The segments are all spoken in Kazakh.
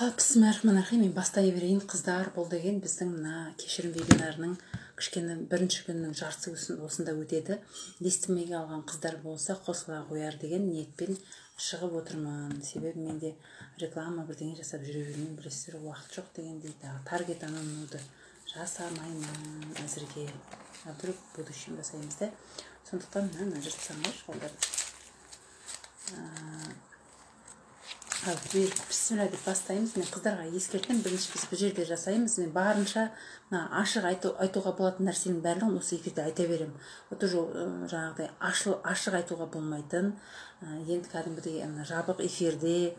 Бисмиллахиррахманиррахим. Мен бастай берейін. Қыздар, бұл деген біздің мына кешірім вебинарының кішкене бірінші күннің жартысы осында өтеді. Естімеге алған қыздар болса қосыла қояр деген ниетпен шығып отырмын. Себебі менде реклама бірдеңе жасап жүре бермеймін, білесіздер, уақыт жоқ дегендей. Таргет анонымды жасамаймын әзірге. Вдруг в будущем жасаймыз да. Сондықтан мына жыртсам ғой шалдарды. Бісміллә деп бастаймыз. Мен қыздарға ескертем, бірінші біз бір жерде жасаймыз. Мен барынша ашық айтуға болатын нәрсенің барлығын осы эфирде айта берем. Вот уже жаңағыдай ашық айтуға болмайтын, енді кәдімгідей жабық эфирде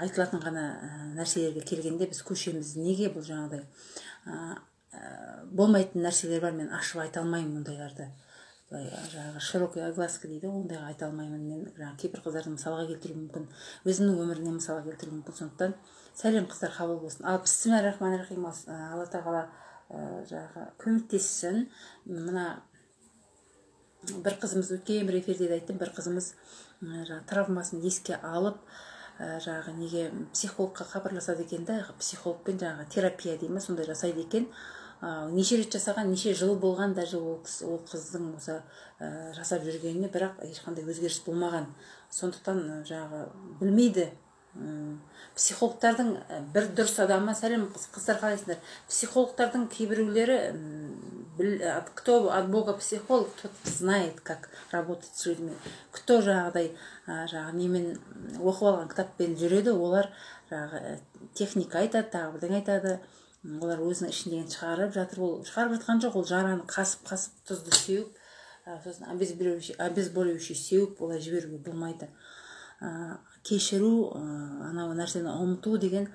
айтылатын ғана нәрселерге келгенде біз көшеміз. Неге бұл жаңағыдай болмайтын нәрселер бар, мен ашып айта алмаймын мұндайларды. Широкий огласка дейді, ондайға айта алмаймын. Мен кейбір қыздардың мысалға келтіру мүмкін, өзімнің өміріне мысалға келтіру мүмкін. Сондықтан сәлем қыздар, қабыл болсын. Ал бисмиллахиррахманиррахим, Алла тағала көмектессін. Мына бір қызымыз өткен бір эфирде айттым, бір қызымыз травмасын еске алып, неге психологқа хабарласады екен да, психологпен терапия деймі, сондай жасайды екен. Неше рет жасаған, неше жыл болған, даже ол қыздың осы жасап жүргеніне, бірақ ешқандай өзгеріс болмаған. Сондықтан білмейді. Психологтардың бір дұрыс адамы, сәлем қыздар, қалайсыңдар? Психологтардың кейбіреулері, кто от Бога психолог, тот знает, как работать с людьми. Кто немен оқып алған кітаппен жүреді, олар техника айтады, тағы бірдеңе айтады. Олар өзінің ішіндеген шығарып жатыр. Ол шығарып жатқан жоқ, ол жараны қасып тұзды сеуіп, сосын обезболивающий сеуіп, олай жіберуге болмайды. Кешіру, анау нәрсені ұмыту деген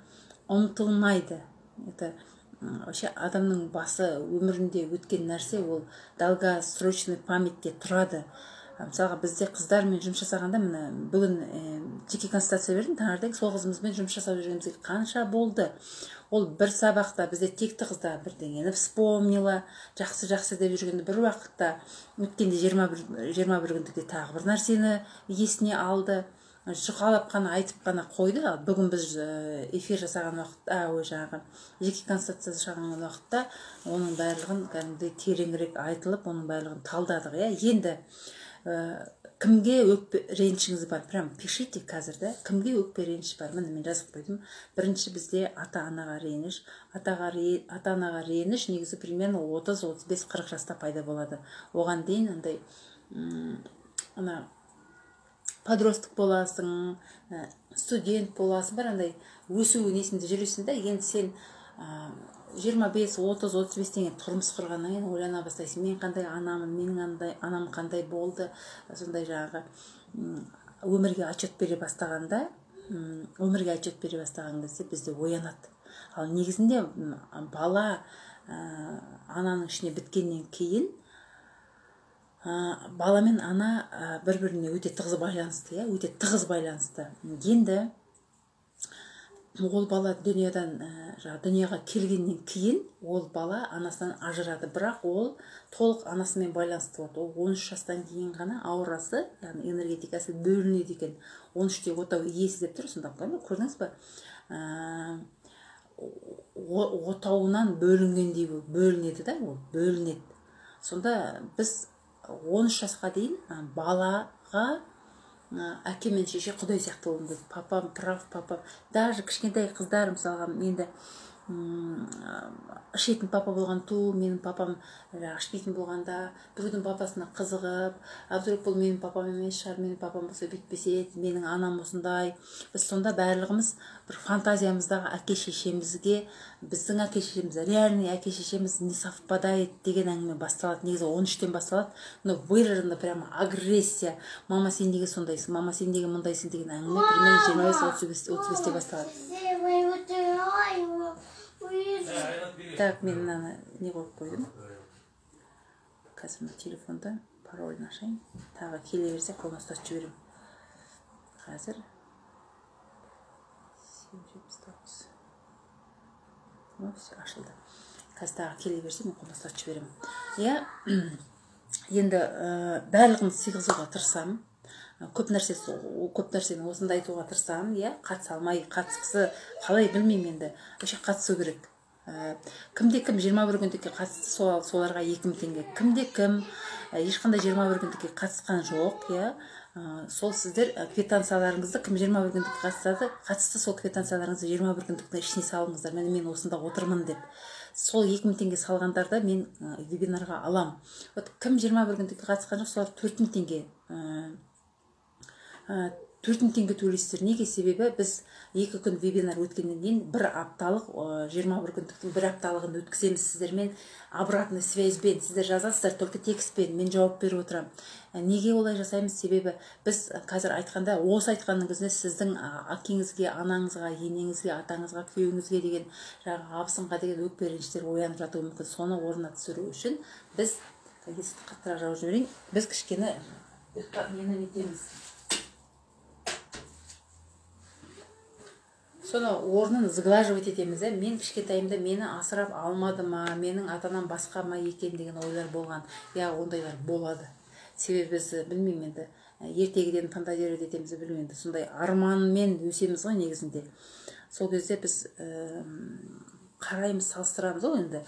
ұмытылмайды. Это вообще адамның басы өмірінде өткен нәрсе, ол долгосрочный памятте тұрады. Мысалға бізде қыздармен жұмыс жасағанда, бүгін жеке консультация бердім, таңертең сол қызымызбен жұмыс жасап жүргенімізге қанша болды. Ол бір сабақта бізде текті қызда бірдеңені вспомнила, жақсы деп жүргенде бір уақытта өткенде 21 күндікте тағы бір нәрсені есіне алды. Жұқалап қана айтып қана қойды. Бүгін біз эфир жасаған уақытта, жеке консультация жасаған уақытта оның барлығын кәдімгідей тереңірек айтылып, оның барлығын талдадық. Енді кімге өкпе ренішіңіз бар? Прям пишите қазір да. Кімге өкпе реніш бар? Мен жазып қойдым. Бірінші бізде ата-анаға реніш. Ата-анаға реніш негізі примерно 30-35-40 жаста пайда болады. Оған дейін андай подросток боласың, студент боласың, бір андай өсу несінде жүресің да. Енді сен 25, 30, 35 деген тұрмыс құрғаннан кейін ойлана бастайсың. Мен қандай анамын, менің анам қандай болды, сондай өмірге отчет бере бастағанда, кезде бізде оянады. Ал негізінде бала ананың ішіне біткеннен кейін, бала мен ана бір-біріне өте тығыз байланысты. Енді ол бала дүнияға келгеннен кейін ол бала анасынан ажырады, бірақ ол толық анасымен байланысты болады. Ол 13 жастан кейін ғана аурасы, яғни энергетикасы бөлінеді екен. 13-те отау иесі деп тұр, сонда көрдіңіз ба? Отауынан бөлінгендей бөлінеді да, ол бөлінеді. Сонда біз 13 жасқа дейін балаға әке мен шеше құдай сияқты болуы керек. Папам прав, папам. Даже кішкентай қыздар, мысалға, енді ішетін папа болған ту, менің папам ішпейтін болғанда, біреудің папасына қызығып, вдруг бұл менің папам емес шығар, менің папам болса бүйтпесе, менің анам осындай. Біз сонда барлығымыз бір фантазиямыздағы әке-шешемізге, біздің әке-шешеміз, реальный әке-шешеміз не совпадает деген әңгіме басталады. Негізі 13-тен басталады. Но выражена прямо агрессия. Мама, сен неге сондайсың, мама, сен неге мұндайсың деген әңгіме примерно 25-35-те басталады. Так, мен не қойып қойдым. Қазір телефонда пароль ашайын. Тағы келе берсе қолына ұстатып жіберем. Қазір 779. Все, ашылды. Қазір тағы келе берсе мен қолына ұстатып жіберем. Енді барлығын сыйғызуға тырысамын. көп нәрсені осында айтуға тырысамын, иә, қатыса алмай, қатысқысы қалай білмеймін енді, вообще қатысу керек. Кімде-кім 21 күндікке қатысты, соларға 2000 теңге. Кімде-кім ешқандай 21 күндікке қатысқан жоқ, иә. Сол сіздер квитанцияларыңызды, кім 21 күндікке қатысты, сол квитанцияларыңызды 21 күндіктің ішіне салыңыздар. Мен осында отырмын деп. Сол 2000 теңге салғандарды мен вебинарға алам. Вот кім 21 күндікке қатысқан жоқ, солар 4000 теңге 4000 теңге төлейсіздер. Неге? Себебі біз 2 күн вебинар өткеннен кейін 1 апталық 21 күндіктің 1 апталығын өткіземіз сіздермен, обратный связьбен. Сіздер жазасыздар, только текстпен, мен жауап беріп отырам. Неге олай жасаймыз? Себебі біз қазір айтқанда, осы айтқанның өзіне сіздің әкеңізге, анаңызға, енеңізге, атаңызға, күйеуіңізге деген, жаңағы абысынға деген өкпе реніштер оянып жатуы мүмкін. Соны орнына түсіру үшін біз қаттырақ жауып жіберейін. Біз кішкене нені нетеміз. Соны орнын сглаживать етеміз. Мен кішкентайымда мені асырап алмады ма, менің атанам басқа ма екен деген ойлар болған. Я, ондайлар болады. Себебі біз білмеймін енді, ертегіден фантазировать етеміз, білмеймін. Сондай арманмен өсеміз ғой негізінде. Сол кезде біз қараймыз, салыстырамыз ғой енді,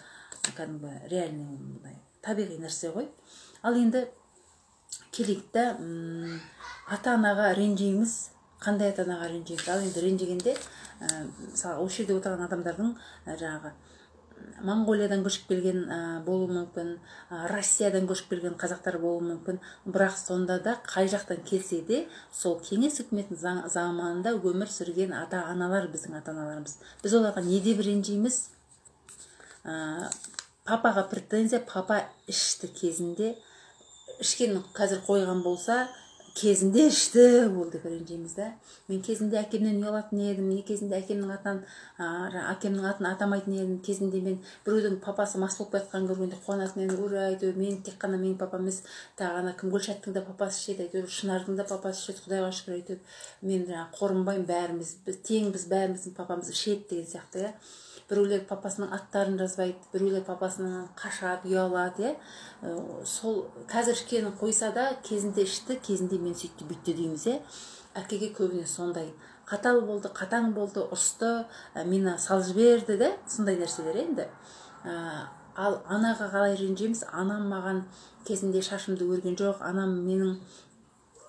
кәдімгі реальный табиғи нәрсе ғой. Ал енді келейікті ата-анаға ренжейміз. Қандай ата-анаға ренжейміз? Ал енді ренжігенде, мысалы, осы жерде отырған адамдардың жаңағы Монғолиядан көшіп келген болуы мүмкін, Россиядан көшіп келген қазақтар болуы мүмкін. Бірақ сонда да қай жақтан келсе де, сол кеңес үкіметінің заманында өмір сүрген ата-аналар біздің ата-аналарымыз. Біз оларға не деп ренжейміз? Папаға претензия, папа ішті кезінде, ішкен қазір қойған болса, кезінде ішті ол деп ренжейміз да. Мен кезінде әкемнен ұялатын едім, не кезінде әкемнің атын атамайтын едім, кезінде мен біреудің папасы мас болып жатқанын көргенде қуанатын едім, ура, әйтеуір мен тек қана менің папам емес, тағы кім Гүлшаттың да папасы ішеді, әйтеуір Шынардың да папасы ішеді, Құдайға шүкір, әйтеуір мен қорынбаймын, бәріміз тең, біз бәріміздің папамыз ішеді деген сияқты, иә. Біреулер папасының аттарын жазбайды, біреулер папасынан қашады, ұялады, сол қазір ішкенін қойса да, кезінде ішті, кезінде мен сөйтті бүйтті дейміз, әкеге көбіне сондай қатал болды, қатаң болды, ұрысты, мені сал жіберді, да, сондай нәрселер енді. Ал анаға қалай ренжейміз? Анам маған кезінде шашымды өрген жоқ, анам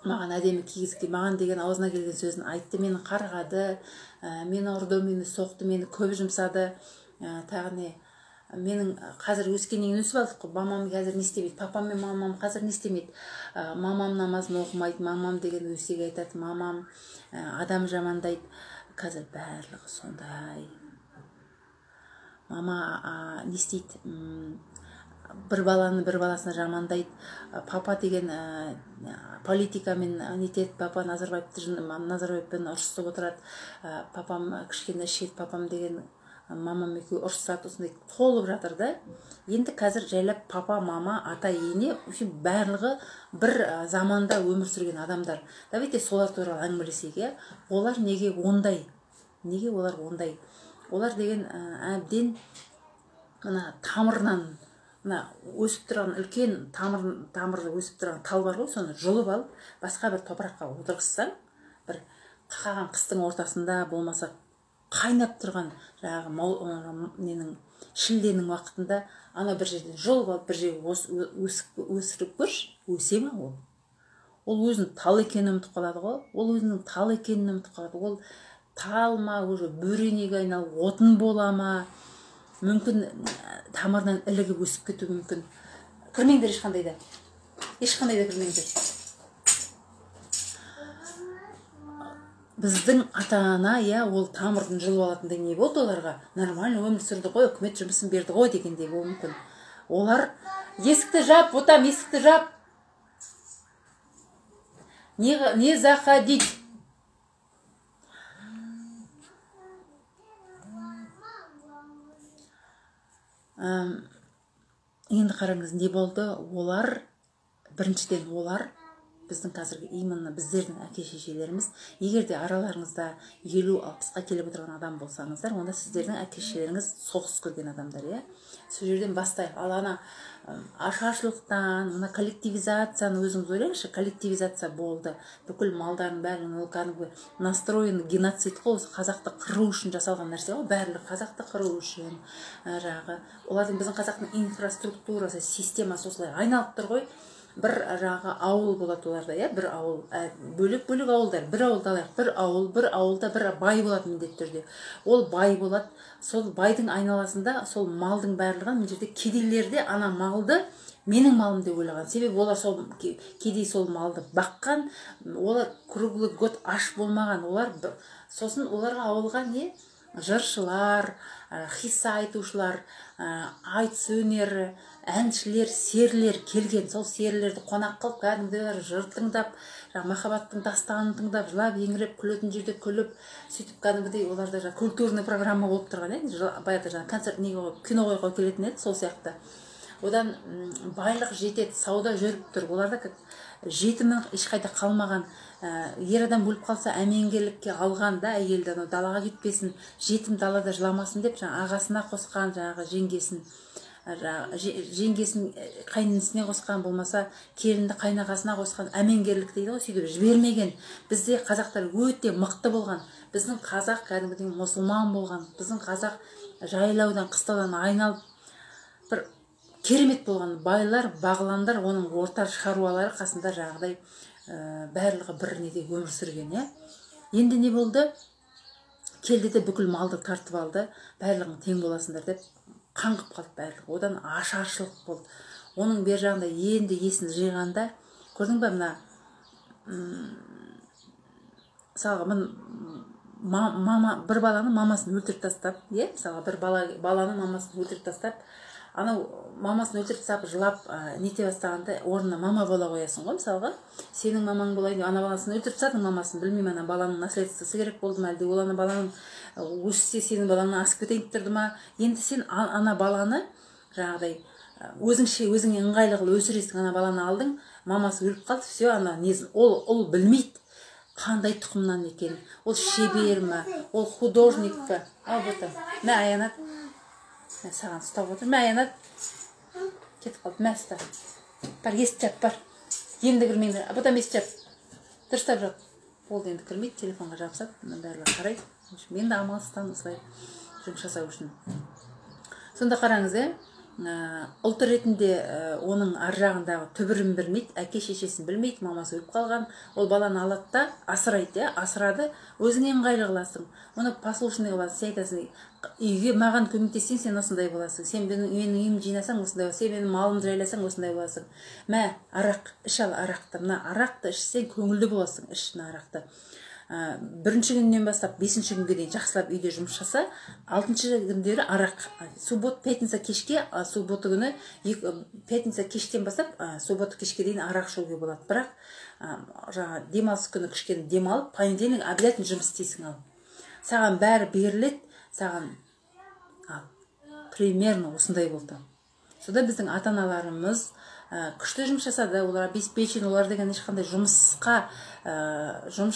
маған әдемі кигізді, маған деген аузына келген сөзін айтты, мені қарғады, мені ұрды, мені соқты, мені көп жұмсады. Тағы не, менің қазір өскеннен өсіп алдық қой, мамам қазір не істемейді, папам мен мамам қазір не істемейді. Мамам намазын оқымайды, мамам деген өсек айтады, мамам адам жамандайды. Қазір барлығы сондай. Мама не істейді? Бір баланы бір баласына жамандайды. Папа деген политикамен нетеді, папа Назарбаевпен ұрысып отырады. Папам кішкене ішеді, папам деген мамам екеуі ұрысады, осындай толып жатыр да. Енді қазір жайлап папа, мама, ата, ене, барлығы бір заманда өмір сүрген адамдар. Давайте солар туралы әңгімелесейік, олар неге ондай? Неге олар ондай? Олар деген әбден тамырынан, өсіп тұрған үлкен тамыры өсіп тұрған тал бар ғой, соны жұлып алып, басқа бір топыраққа отырғызсаң, бір қақаған қыстың ортасында болмаса қайнап тұрған жаңағы шілденің уақытында ана бір жерден жұлып алып бір жерге өсіріп көрші, өсе ма ол? Ол өзінің тал екенін ұмытып қалады ғой, ол өзінің тал екенін ұмытып қалады. Ол тал ма, уже бөренеге айналып отын бола ма? Мүмкін тамырынан ілігіп өсіп кету мүмкін. Кірмеңдер ешқандай да кірмеңдер. Біздің ата-ана, ол тамырын жұлып алатындай не болды оларға? Нормально өмір сүрді ғой, үкімет жұмысын берді ғой дегендей ол мүмкін. Олар есікті жап, ботам, есікті жап. Не заходить? Енді қараңыз, не болды? Олар, біріншіден олар біздің қазіргі именно біздердің әке шешелеріміз, егер де араларыңызда 50-60-қа келіп отырған адам болсаңыздар, онда сіздердің әке шешелеріңіз соғыс көрген адамдар, иә. Сол жерден бастайық. Ал ана ашаршылықтан, мына коллективизацияны өзіңіз ойлаңызшы, коллективизация болды. Бүкіл малдардың бәрін кәдімгі настроен геноцид қой, осы қазақты қыру үшін жасалған нәрсе ғой, барлығы қазақты қыру үшін. Олардың біздің қазақтың инфраструктурасы, системасы осылай айналып тұр ғой. Бір ауыл болады оларда, иә, бір ауыл, бөлек-бөлек ауылдар, бір ауылды алайық, бір ауылда бір бай болады міндетті түрде. Ол бай болады, сол байдың айналасында сол малдың барлығы, мына жерде кедейлерде ана малды менің малым деп ойлаған. Себебі олар сол кедей сол малды баққан, олар круглый год аш болмаған. Олар сосын оларға ауылға не? Жыршылар, хисса айтушылар, айтыс өнері, әншілер, серілер келген. Сол серілерді қонақ қылып, кәдімгідей жыр тыңдап, махаббаттың дастанын тыңдап, жылап, еңіреп, күлетін жерде күліп, сөйтіп кәдімгідей оларда культурный программа болып тұрған еді. Баяғыда концерт кино қойға келетін еді, сол сияқты. Одан байлық жетеді, сауда жүріп тұр. Оларда жетімі ешқайда қалмаған, ер адам өліп қалса әмеңгерлікке алған да, әйелді далаға кетпесін, жетім далада жыламасын деп, ағасына қосқан, жеңгесін қайнысына қосқан, болмаса келінді қайнағасына қосқан, әмеңгерлік дейді ғой, сөйтіп жібермеген. Бізде қазақтар өте мықты болған. Біздің қазақ кәдімгідей мұсылман болған. Біздің қазақ жайлаудан, қыстаудан айналып бір керемет болған. Байлар, бағландар, оның ортар шаруалары қасында жағдай барлығы бір неде өмір сүрген, иә. Енді не болды? Келді де бүкіл малды тартып алды, барлығың тең боласыңдар деп қаңғып қалды барлығы. Одан ашаршылық болды. Оның бер жағында енді есін жиғанда, көрдің бе, мына мысалға бір баланы мамасын өлтіріп тастап, иә, мысалға бір баланы мамасын өлтіріп тастап, анау мамасын өлтіріп тастап жылап нете бастағанда орнына мама бола қоясың ғой, мысалға. Сенің мамаң болайын деп ана баласын өлтіріп тастадың мамасын, білмеймін, ана баланың наследствосы керек болды ма, әлде ол ана баланың өссе сенің балаңнан асып кетейін деп тұрды ма? Енді сен ана баланы жаңағыдай өзіңше өзіңе ыңғайлы қылып өсіресің, ана баланы алдың, мамасы өліп қалды, все, ана несін, ол білмейді қандай тұқымнан екен, ол шебер ма, ол художник па. Ал бұты, мә Аянат, саған ұстап отыр, мә Аянат, кетіп қалды, мә ұста, бар, есіп жап, бар, енді кірмейді, бұтам есіп жап, дұрыстап жап, болды, енді кірмейді, телефонға жабысады, бәрілер қарайды, мен де амалсыздан осылай жұмыс жасау үшін. Сонда қараңыз, ұлт ретінде оның ар жағындағы түбірін білмейді, әке шешесін білмейді, мамасы өліп қалған, ол баланы алады да асырайды, асырады, өзіңе ыңғайлы қыласың, оны послушный қыласың, сен айтасың, үйге маған көмектессең, сен осындай боласың, сен менің үйімді жинасаң, осындай боласың, сен менің малымды жайласаң, осындай боласың. Мә, арақ, іш ал арақты, мына арақты ішсең көңілді боласың, іш мына арақты. Бірінші күннен бастап 5-ші күнге дейін жақсылап үйде жұмыс жаса, 6-шы күндері арақ, пятница кешке, суббота күні, пятница кештен бастап, суббота кешке дейін арақ ішуге болады. Бірақ демалыс күні кішкене демалып, понедельник обязательно жұмыс істейсің ал. Саған бәрі беріледі, саған примерно осындай болды. Сода біздің ата-аналарымыз күшті жұмыс жасады, олар обеспечен, олар деген ешқандай жұмыс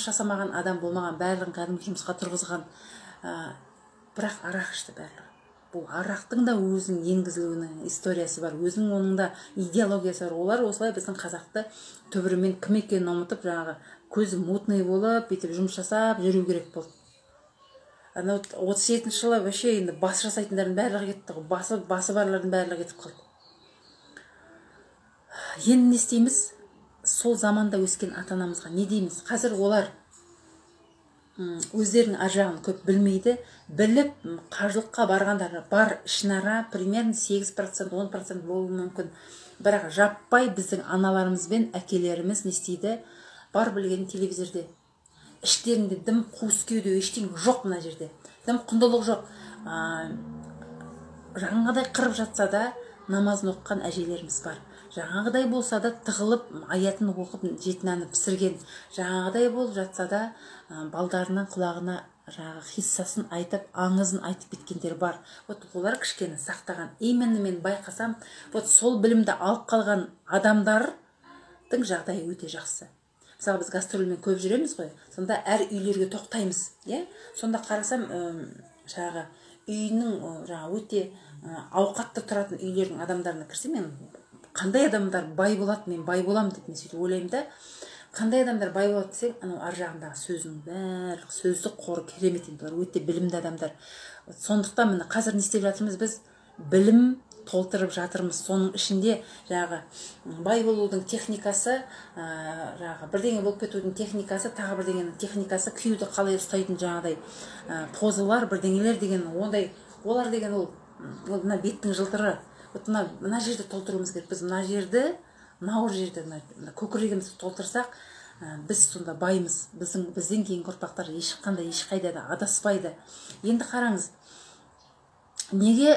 жасамаған адам болмаған, барлығын кәдімгі жұмысқа тұрғызған, бірақ арақ ішті барлығы. Бұл арақтың да өзінің енгізілуінің историясы бар, өзінің оның да идеологиясы бар. Олар осылай біздің қазақты түбірімен кім екенін ұмытып, жаңағы көзі мутный болып, бүйтіп жұмыс жасап жүру керек болды. 37-ші жылы вообще енді бас жасайтындардың барлығы кетті, басы барлардың барлығы кетіп қалды. Енді не істейміз? Сол заманда өскен ата-анамызға не дейміз? Қазір олар өздерінің ар жағын көп білмейді, біліп қажылыққа барғандар бар, ішінара примерно 8%, 10% болуы мүмкін. Бірақ жаппай біздің аналарымыз бен әкелеріміз не істейді? Бар білген телевизорде. Іштерінде дым қуыскеуде ештеңе жоқ мына жерде. Дым құндылық жоқ. Жаңағыдай қырып жатса да намазын оқыған әжелеріміз бар. Жаңағыдай болса да тығылып аятын оқып жетінәні пісірген. Жаңағыдай болып жатса да балдарынан құлағына хиссасын айтып, аңызын айтып кеткендер бар. Олар кішкені сақтаған. Именно мен байқасам, сол білімді алып қалған адамдардың жағдайы өте жақсы. мысалы біз гастрольмен көп жүреміз ғой, сонда әр үйлерге тоқтаймыз, сонда қарасам жаңағы үйінің өте ауқатты тұратын үйлердің адамдарына кірсем, мен қандай адамдар бай болады, мен бай болам деп мен сөйтіп ойлаймын да. Қандай адамдар бай болады десең, анау ар жағындағы сөзінің барлық сөздік қоры керемет, енді олар өте білімді адамдар. Сондықтан міне қазір не істеп жатырмыз біз? Білім толтырып жатырмыз. Соның ішінде жаңағы бай болудың техникасы, жаңағы бірдеңе болып кетудің техникасы, тағы бірдеңенің техникасы, күйеуді қалай ұстайтын жаңағыдай позалар, бірдеңелер деген ондай, олар деген ол мына беттің жылтыры. Вот мына жерді толтыруымыз керек. Біз мына жерді, мынау жерді, көкірегімізді толтырсақ, біз сонда баймыз. Бізден кейінгі ұрпақтар ешқайда да адаспайды. Енді қараңыз, неге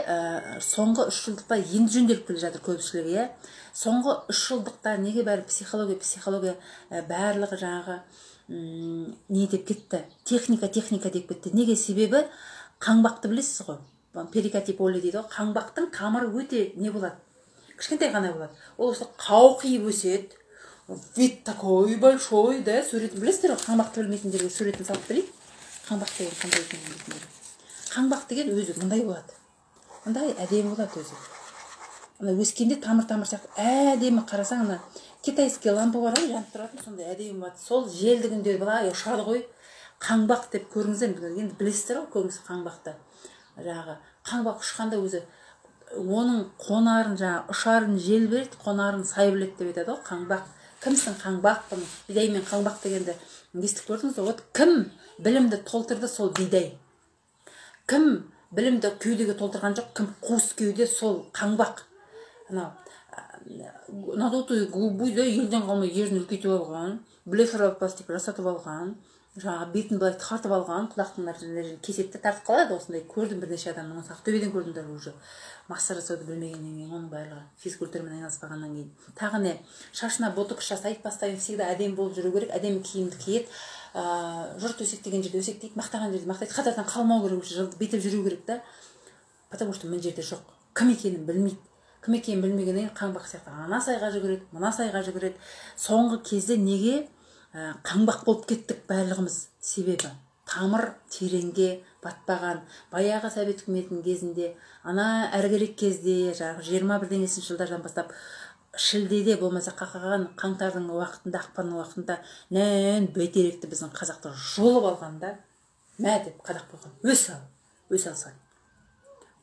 соңғы 3 жылдықта енді жөнделіп келе жатыр көпшілігі, соңғы 3 жылдықта неге бәрі психология барлығы жаңағы не деп кетті? Техника деп кетті. Неге? Себебі қаңбақты білесіз ғой? Перикатиполи дейді ғой. Қаңбақтың тамыры өте не болады? Кішкентай ғана болады. Ол осы қауқиып өседі. Вид такой большой, да, суретін білесіздер ғой? Қаңбақты білмейтіндерге суретін салып берейік. Қаңбақ деген қандай екенін білмейтіндер. Қаңбақ деген өзі мындай болады. Мындай әдемі болады өзі. Ана өскенде тамыр сияқты әдемі, қарасаң ана китайский лампа бар ғой, жанып тұратын, сондай әдемі болады. Сол желді күнде былай ұшады ғой. Қаңбақ деп көріңіздер, енді білесіздер ғой көбісі қаңбақты. Жаңағы қаңбақ ұшқанда өзі оның қонарын, жаңағы ұшарын жел береді, қонарын сай біледі деп айтады ғой, қаңбақ. Кімсің? Қаңбақпын. Бидай мен қаңбақ дегенді естіп көрдіңіз ғой? Кім білімді толтырды? Сол бидай. Кім білімді кеудеге толтырған жоқ? Кім қуыс кеуде? Сол қаңбақ. Надутую губу, да, елден қалмай ерін үлкейтіп алған, блефаропластика жасатып алған, жаңағы бетін былай тартып алған, құлақтың нәрселерін кесетті тартып қалады. Осындай көрдім бірнеше адамның, Ақтөбеден көрдімдер уже. Массаж жасауды білмегеннен кейін, оның барлығы физкультурамен айналыспағаннан кейін. Тағы не? Шашына ботокс жасайды, постоянно всегда әдемі болып жүру керек, әдемі киімді киеді. Жұрт өсектеген жерде өсектейді, мақтаған жерде мақтайды, қатардан қалмау керек, жылды бетіп жүру керек да. Потому что мына жерде жоқ. Кім екенін білмейді. Кім екенін білмегеннен қаңбақ сияқты ана сайға жүгіреді, мына сайға жүгіреді. Соңғы кезде неге қаңбақ болып кеттік барлығымыз? Себебі тамыр тереңге батпаған. Баяғы Совет үкіметінің кезінде, ана әргерек кезде, 21-ші жылдардан бастап, шілдеде болмаса қақаған қаңтардың уақытында, ақпанның уақытында нән бәйтеректі біздің қазақты жолып алғанда, мә деп қадақ қойған. Өс алса.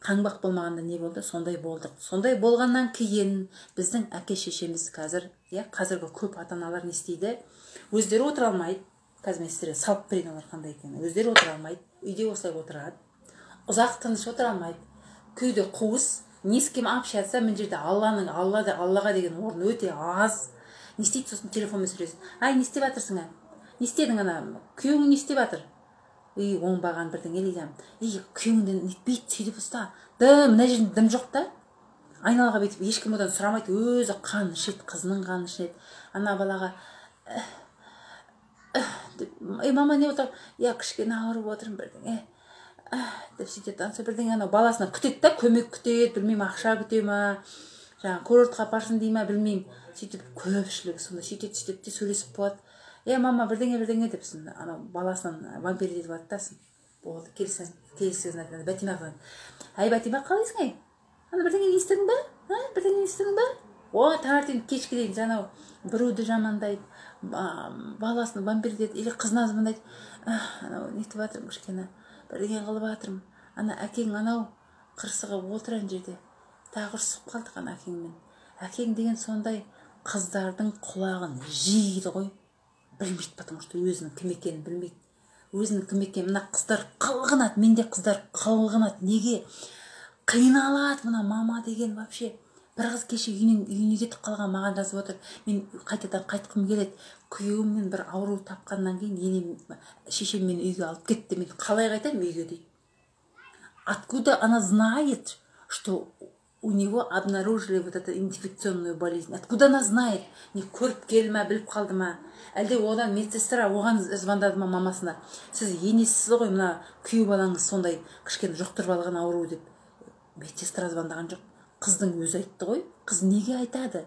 Қаңбақ болмағанда не болды? Сондай болдық. Сондай болғаннан кейін біздің әке-шешеміз қазіргі көп ата-аналар не істейді? Өздері отыра алмайды. Қазір мен сіздерге салып берейін олар қандай екенін. Өздері отыра алмайды. Үйде осылай отырады. Ұзақ тыныш отыра алмайды. Күйде қуыс. Не с кем общаться? Мына жерде Аллаға деген орын өте аз. Не істейді? Сосын телефонмен сөйлесін. Ай, не істеп жатырсың? Не істедің ана? Күйеуің не істеп жатыр? Оңбаған бірдеңе дейді. Күйеуіңден нетпейді, сөйтіп ұста. Мына жерде дым жоқ та. Айналаға бетіп, ешкім одан сұрамайды. Өзі қан ішеді, қызының қанын ішеді. Ана балаға мама не отыр? Кішкене ауырып отырмын бірдеңе. Деп сөйтеді. Бірдеңе анау баласына күтеді да, көмек күтеді, білмеймін, ақша күте ма, жаңағы курортқа апарсын дей ма, білмеймін. Сөйтіп көпшілігі сонда сөйтеді де сөйлесіп болады. Мама бірдеңе деп анау баласынан вампир деп аттасын. Болды, келсін айтады. Бәтима қылады. Ай, Бәтима, қалайсың ай? Ана бірдеңе естідің ба? Таңертең кешке дейін жаңау біреуді жамандайды, баласын вампир дейді, или қызына звондайды. Анау нетіп жатырмын, кішкене бірдеңе қылып жатырмын. Ана әкең анау қырсығы отыр ана жерде. Тағы ұрсып қалдық ана әкеңмен. Әкең деген сондай қыздардың құлағын жейді ғой. Білмейді, потому что өзінің кім екенін білмейді. Өзінің кім екенін, мына қыздар қылғынады, менде қыздар қылғынады. Неге? Қиналады мына мама деген вообще. Бір қыз кеше үйіне кетіп қалған, маған жазып отыр. Мен қайтадан қайтқым келеді. Күйеуіммен бір ауру тапқаннан кейін шешем мені үйге алып кетті. Мен қалай қайтамын үйге дейді. Откуда она знает, что у него обнаружили вот эту инфекционную болезнь? Откуда она знает? Не көріп келді ма, біліп қалды ма? Әлде одан медсестра оған звондады ма мамасына? Сіз енесіз ғой, мына күйеу балаңыз сондай кішкене жұқтырып алған ауру деп. Медсестра звондаған жоқ. Қыздың өзі айтты ғой. Қыз неге айтады?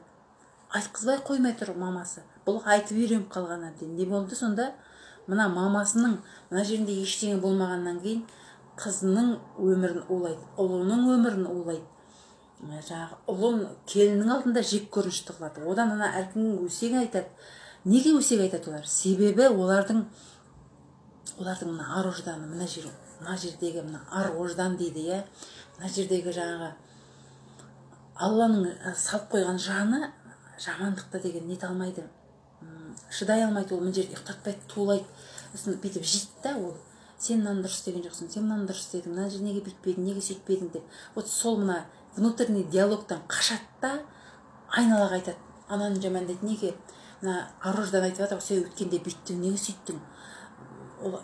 Айтқызбай қоймай тұр мамасы. бұл айтып үйреніп қалған әбден. Не болды сонда? Мына мамасының мына жерінде ештеңе болмағаннан кейін қызының өмірін улайды, ұлының өмірін улайды. Жаңағы ұлын келіннің алдында жек көрінішті қылады. Одан ана әркімнің өсек айтады. Неге өсек айтады олар? Себебі олардың мына ар ожданы, мына жердегі мына ар ождан дейді, иә. Мына жердегі жаңағы Алланың салып қойған жаны жамандықты деген нете алмайды, шыдай алмайды. Ол мына жерде ұйықтатпайды, тулайды, бүйтіп жейді да. Ол сен мынаны дұрыс істеген жоқсың, сен мынаны дұрыс істедің, мына жерде неге бүйтпедің, неге сөйтпедің деп. Вот сол мына внутренний диалогтан қашады да айналаға айтады, ананы жамандайды. Неге? Мына ар ождан айтып жатыр, сен өткенде бүйттің, неге сөйттің? Ол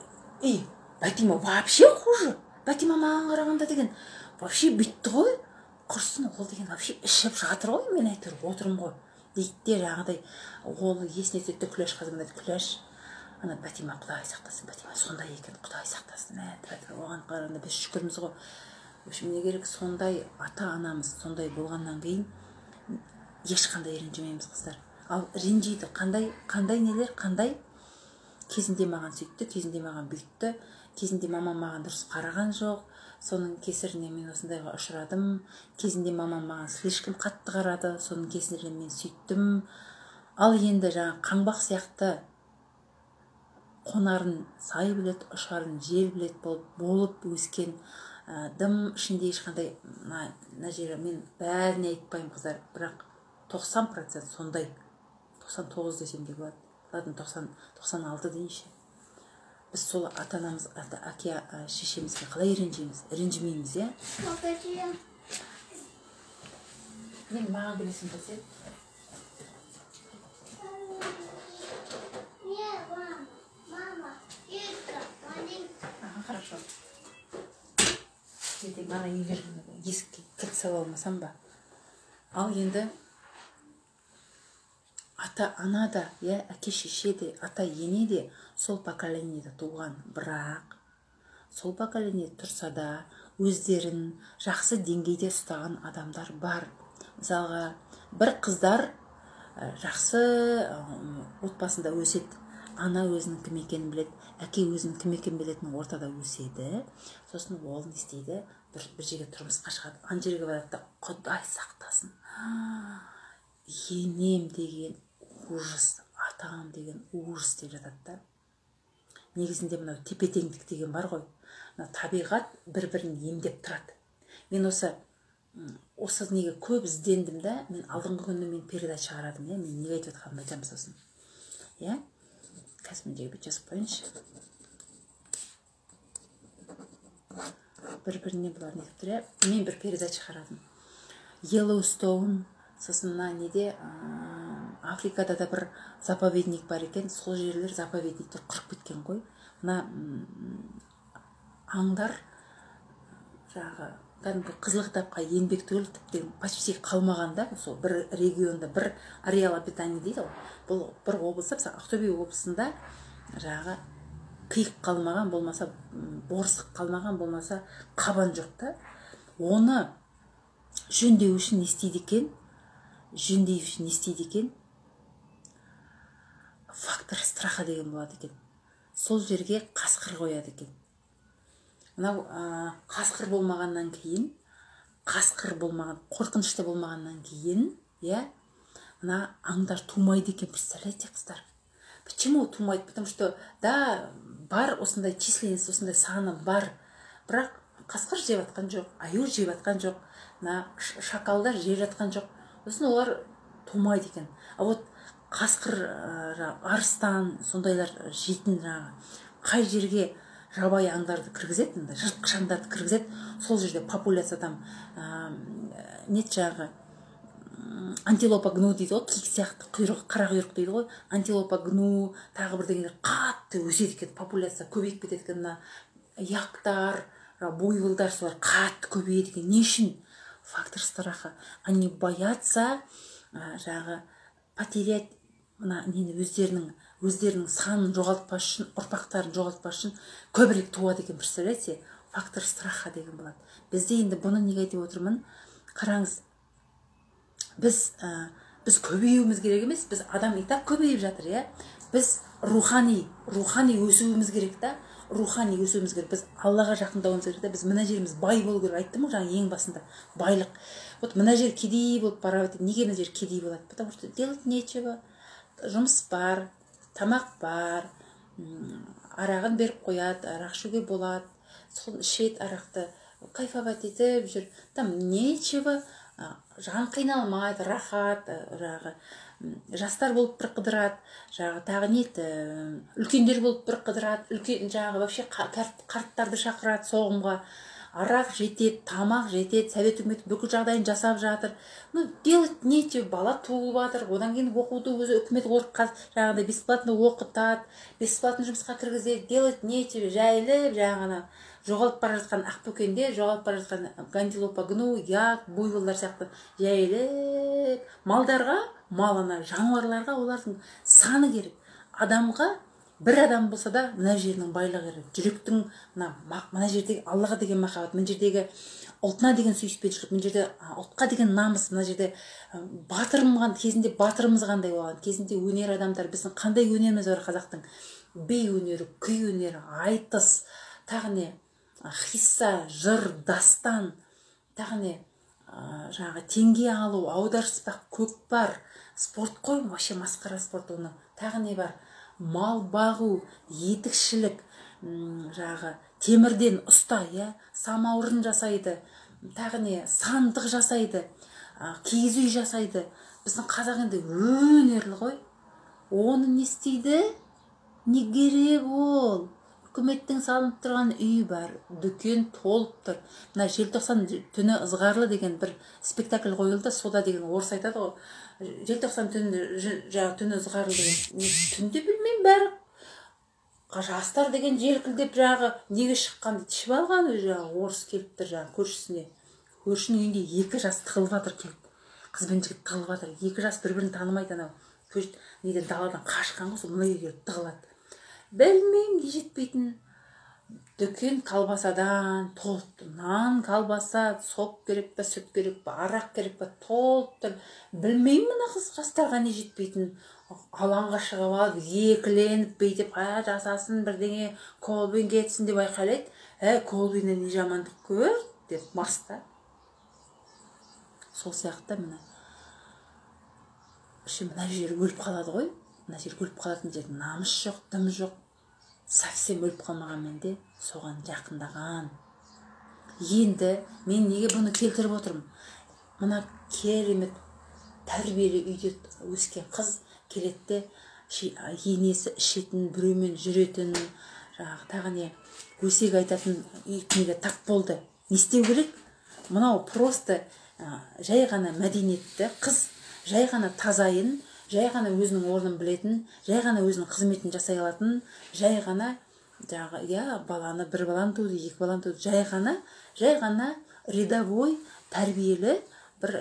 Бәтима вообще хуже, Бәтима маған қарағанда деген вообще бүйтті ғой, құрсын, ол деген вообще ішіп жатыр ғой, мен әйтеуір отырмын ғой дейді де. Жаңағыдай ол есіне түседі. Күләш қызым дейді, Күләш, ана Бәтима Құдай сақтасын, Бәтима сондай екен, Құдай сақтасын, оған қарағанда біз шүкірміз ғой. В общем, не керек, сондай ата-анамыз сондай болғаннан кейін ешқандай ренжімейміз қыздар. Ал ренжиді қандай нелер, қандай кезінде маған сөйтті, кезінде маған бүйтті, кезінде мамам маған дұрыс қараған жоқ, соның кесірінен мен осындайға ұшырадым, кезінде мамам маған слишком қатты қарады, соның кесірінен мен сөйттім. Ал енді жаңа қаңбақ сияқты қонарын сай білет, ұшарын жел білет болып өскен дым ішінде ешқандай мына жері мен бәріне айтпаймын қыздар, бірақ 90% сондай, 99 десем де болады. Ладно, 96 дейінші. Біз сол ата-анамыз, әке шешемізге қалай ренжімейміз, иә? Мен маған білесің бе сен? Хорошо. Ертең ана егер есікке кілт салып алмасам ба? Ал енді ата-ана да, әке шеше де, ата-ене де сол поколениеде туған. Бірақ сол поколение тұрса да өздерін жақсы деңгейде ұстаған адамдар бар. Мысалға, бір қыздар жақсы отбасында өседі. Ана өзінің кім екенін біледі, әке өзінің кім екенін білетін ортада өседі. Сосын ол не істейді? Бір жерге тұрмысқа шығады. Ана жерге барады да, Құдай сақтасын, енем деген ужас, атам деген ужас деп жатады да. Негізінде мынау тепе-теңдік деген бар ғой. Табиғат бір-бірін емдеп тұрады. Мен осы неге көп іздендім да, мен алдыңғы күні мен передача шығарадым, мен неге айтып жатқанымды айтамын сосын. Қазір мен жерге бүйтіп жазып қойыншы. Бір-біріне бұлар нетіп тұр, мен бір передача шығарадым. Йеллоустоун, сосын неде Африкада да бір заповедник бар екен, сол жерлер заповедниктер құрып кеткен ғой. Мына аңдар жаңағы қызыл кітапқа енбек түгіл, тіптен почти қалмағанда, сол бір регионда бір ареал обитания дейді ғой. Бұл бір облыста, Ақтөбе облысында жаңағы қиық қалмаған, болмаса борсық қалмаған, болмаса қабан жоқ та. Оны жөндеу үшін не істейді екен? Фактор страха деген болады екен. Сол жерге қасқыр қояды екен. Мынау қасқыр болмағаннан кейін, қорқынышты болмағаннан кейін, мына аңдар тумайды екен, представляете, қыздар? Почему тумайды? Потому что да, бар осындай численность, осындай саны бар, бірақ қасқыр жеп атқан жоқ, аюр жеп атқан жоқ, шакалдар жеп жатқан жоқ. Сосын олар тумайды екен. А вот қасқыр, арыстан, сондайлар жейтін қай жерге жабайы аңдарды кіргізеді, жыртқыш аңдарды кіргізеді, сол жерде популяция там жаңағы антилопа гну дейді ғой, киік сияқты құйрығы, қара құйрық дейді ғой, антилопа гну, тағы бірдеңелер қатты өседі екен, популяция көбейіп кетеді екен. Яқтар, буйволдар солар қатты көбейеді екен. Не үшін? Фактор страха. Они боятся жаңағы потерять өздерінің санын жоғалтпас үшін, ұрпақтарын жоғалтпас үшін көбірек туады екен, представляете? Фактор страха деген болады. Бізде енді бұны неге айтып отырмын? Қараңыз, біз біз көбеюіміз керек емес, біз адам и так көбейіп жатыр, иә. Біз рухани өсуіміз керек та, рухани өсуіміз керек. Біз Аллаға жақындауымыз керек та, біз мына жеріміз бай болу керек. Айттым ғой жаңа ең басында, байлық. Вот мына жер кедей болып бара жатыр. Неге мына жер кедей болады? Потому что делать нечего. Жұмыс бар, тамақ бар, арағын беріп қояды, арақ ішуге болады, сол ішеді арақты, кайфовать етіп жүр. Там нечего, жан қиналмайды, рахат, жастар болып бір қыдырады, тағы нет, үлкендер болып бір қыдырады, үлкен вообще қарттарды шақырады соғымға, арақ жетеді, тамақ жетеді, совет үкіметі бүкіл жағдайын жасап жатыр. Ну, делать нечего, бала туылып жатыр, одан кейін оқуды өзі үкімет бесплатно оқытады, бесплатно жұмысқа кіргізеді, делать нечего, жайылып жоғалып бара жатқан ақбөкенде, жоғалып бара жатқан гантилопа, гну, як, буйволдар сияқты жайылып, малдарға, жануарларға олардың саны керек. Адамға бір адам болса да мына жерінің байлығы керек. Жүректің мына жердегі Аллаға деген махаббат, мына жердегі ұлтына деген сүйіспеншілік, мына жерде ұлтқа деген намыс, мына жерде кезінде батырымыз қандай болған, кезінде өнер адамдар, біздің қандай өнеріміз бар қазақтың, би өнері, күй өнері, айтыс, тағы не, хисса, жыр, дастан, тағы не, теңге алу, аударыспақ, көкпар, спорт қой, вообще масқара спорт оны, тағы не бар, мал бағу, етікшілік, темірден ұста, самаурын жасайды, тағы не, сандық жасайды, киіз үй жасайды. Біздің қазақ енді өнерлі ғой. Оны не істейді? Не керек ол? Үкіметтің салынып тұрған үй бар, дүкен толып тұр. Мына желтоқсан түні ызғарлы деген бір спектакль қойылды, сода деген орыс айтады ғой. Желтоқсан түні ызғарлы деген. Түнде білмеймін бәрі. Жастар деген желкілдеп неге шыққанды ішіп алған, орыс келіп тұр көршісіне. Көршінің үйінде 2 жас тығылып жатыр келіп. Қыз бен жігіт тығылып жатыр. 2 жас бір-бірін танымайды анау. Неден даладан қашқан ғой, сол мына үйге келіп тығылады. Білмеймін, не жетпейтін. Дүкен колбасадан толыпты. Нан, колбаса, сок керек па, сүт керек па, арақ керек па, толыпты. Білмеймін, мына қыз жастарға не жетпейтін. Алаңға шығып алып, екіленіп бейтіп, жасасын бірдеңе, колбин кетсін деп айқайлайды. Колбиннен не жамандық көр деп маста. Сол сияқты мына жер өліп қалады ғой. Мына жер өліп қалатын жерде намыс жоқ, дым жоқ. Совсем өліп қалмаған менде соған жақындаған. Енді мен неге бұны келтіріп отырмын? Мына керемет тәрбиелі үйде өскен қыз келетті, енесі ішетін, біреумен жүретін, тағы не, өсек айтатын неге тап болды. Не істеу керек? Мынау просто жай ғана мәдениетті қыз, жай ғана тазайын, жай ғана өзінің орнын білетін, жай ғана өзінің қызметін жасай алатын, жай ғана баланы, бір баланы туды, 2 баланы туды, жай ғана рядовой, тәрбиелі, бір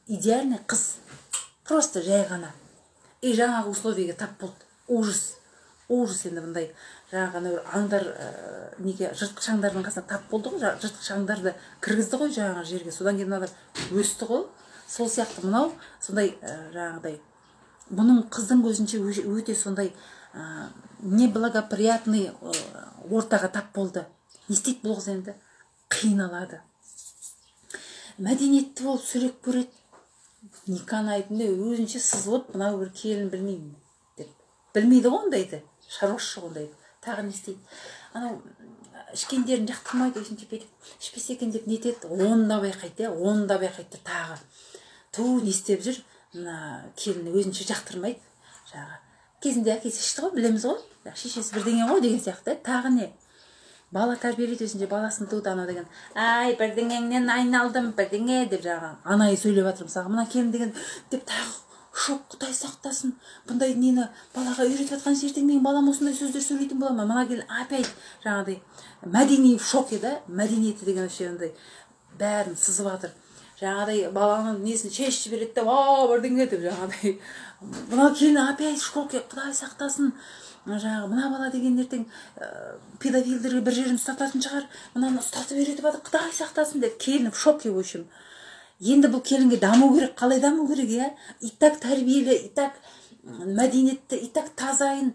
идеальный қыз. Просто жай ғана. И жаңағы условиеге тап болды. Ужас енді бұндай. Жаңағы аңдар, неге жыртқыш аңдардың қасына тап болды ғой, жыртқыш аңдарды кіргізді ғой жаңағы жерге. Содан кейін мыналар өсті ғой. Сол сияқты мынау сондай жаңағыдай. Бұның қыздың көзінше өте сондай неблагоприятный ортаға тап болды. Не істейді бұл қыз енді? Қиналады. Мәдениетті болып сурет көреді. Никан айтында өзінше сызылып, мынау бір келін білмеймін деп. Білмейді ғой ондайды, шаруасы жоқ ондайды. Тағы не істейді? Анау ішкендерін жақтырмайды, өзінше бүйтіп ішпесе екен деп нетеді, оны да байқайды, тағы. Не істеп жүр? Мына келіні өзінше жақтырмайды. Кезінде әкесі ішті ғой, білеміз ғой. Шешесі бірдеңе ғой деген сияқты. Тағы не? Бала тәрбиелейді өзінше, баласын туды анау деген. Ай, бірдеңеңнен айналдым, бірдеңе деп анайы сөйлеп жатыр мысалы. Мына келін деген деп тағы шок, Құдай сақтасын. Бұндай нені балаға үйретіп жатқан жерде менің балам осындай сөздер сөйлейтін бола ма? Мына келін опять жаңағыдай мәдени шок еді, мәдениеті деген ондай бәрін сызып жатыр. Жаңағыдай баланың несін шешіп жібереді деп, бірдеңе деп жаңағыдай. Мына келін опять шок, Құдай сақтасын. Мына бала деген ертең педофилдерге бір жерін ұстататын шығар, мынаны ұстатып үйретіп жатыр, Құдай сақтасын деп келініп шоке, в общем. Енді бұл келінге даму керек, қалай даму керек, иә? И так тәрбиелі, и так мәдениетті, и так тазайын,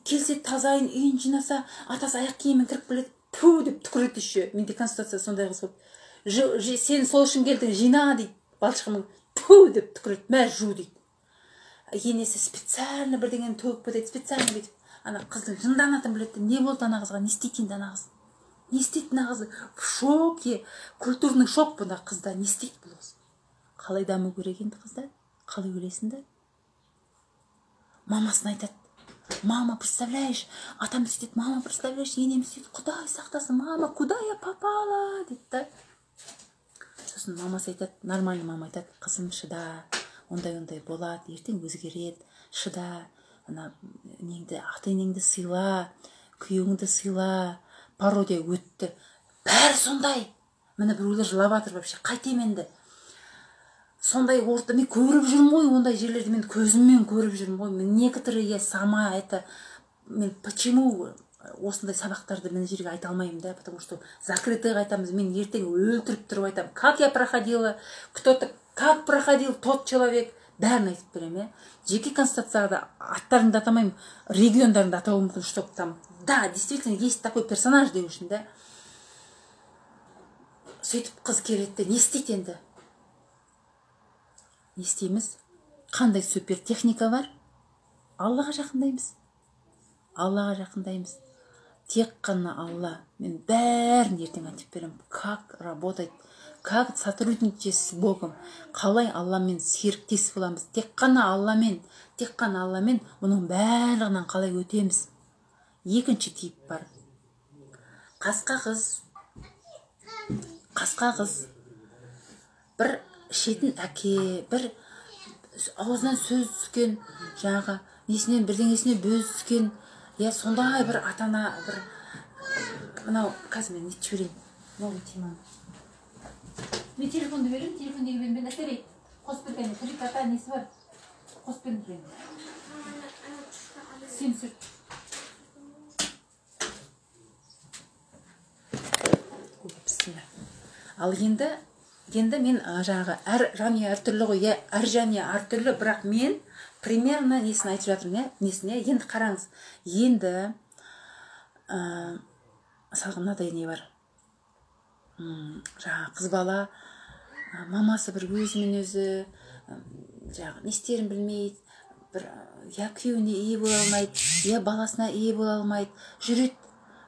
келсе тазайын, үйін жинаса, атасы аяқ киіммен кіріп келеді, ту деп түкіреді еще. Менде конституция сондай қыз болды. Сен сол үшін келдің, жина дейді, балшығымын, ту деп түкіреді, мә жу дейді. Енесі специально бірдеңені төгіп кетеді, специально бүйтіп. Ана қыздың жынданатын біледі, не болды ана қызға, не істейді енді ана қыз? Не істейді ана қыз? В шоке, культурный шок бұнда қызда, не істейді бұл қыз? Қалай даму керек енді қызда? Қалай ойлайсыңдар? Мамасын айтады. Мама, представляешь, атам сөйтеді, мама, представляешь, енем сөйтеді, Құдай сақтасын, мама, куда я попала, дейді да. Сосын мамасы айтады, нормальный мама айтады, қызым, шыда, ондай болады, ертең өзгереді, шыда, ана неңді, ата-енеңді сыйла, күйеуіңді сыйла. Пародия өтті. Бәрі сондай. Міне біреулер жылап жатыр вообще, қайтем енді. Сондай орта, мен көріп жүрмін ғой, ондай жерлерді мен көзіммен көріп жүрмін ғой. Мен некоторые сама это, мен почему осындай сабақтарды мен жерге айта алмаймын да, потому что закрытыйға айтамыз, мен ертең өлтіріп тұрып айтамын. Как я проходила, кто-то как проходил тот человек, бәрін айтып беремін, иә. Жеке конституцияда аттарыңды атамаймын, региондарыңды атауым мүмкін, чтобы там, да, действительно, есть такой персонаж деу үшін, да. Сөйтіп қыз келеді, не істейді енді? Не істейміз? Қандай супер техника бар? Аллаға жақындаймыз. Аллаға жақындаймыз. Тек қана Алла. Мен бәрін ертең айтып беремін. Как работать, как сотрудничать с Богом. Қалай Алламен серіктес боламыз. Тек қана Алламен, бұның барлығынан қалай өтеміз. Екінші тип бар. Қасқа қыз. Бір шетін әке, бір аузынан сөз түскен, жаңағы несінен бірдеңесіне бөз түскен, я сондай бір атана, бір мынау қазір мен нетіп жіберейін. Новый тема. Мен телефонды беремін, телефонды беремін, мен әкелейін. Қосып берген, 3 ата несі бар. Қосып берген. Сен сүр. Ал енді мен жаңағы әр жанұя әртүрлі ғой, әр жанұя әртүрлі, бірақ мен примерно несін айтып жатырмын, несіне. Енді қараңыз, енді мысалға мынадай не бар. Жаңағы қыз бала, мамасы бір өзімен өзі, жаңағы не істерін білмейді, бір я күйеуіне ие бола алмайды, я баласына ие бола алмайды, жүреді.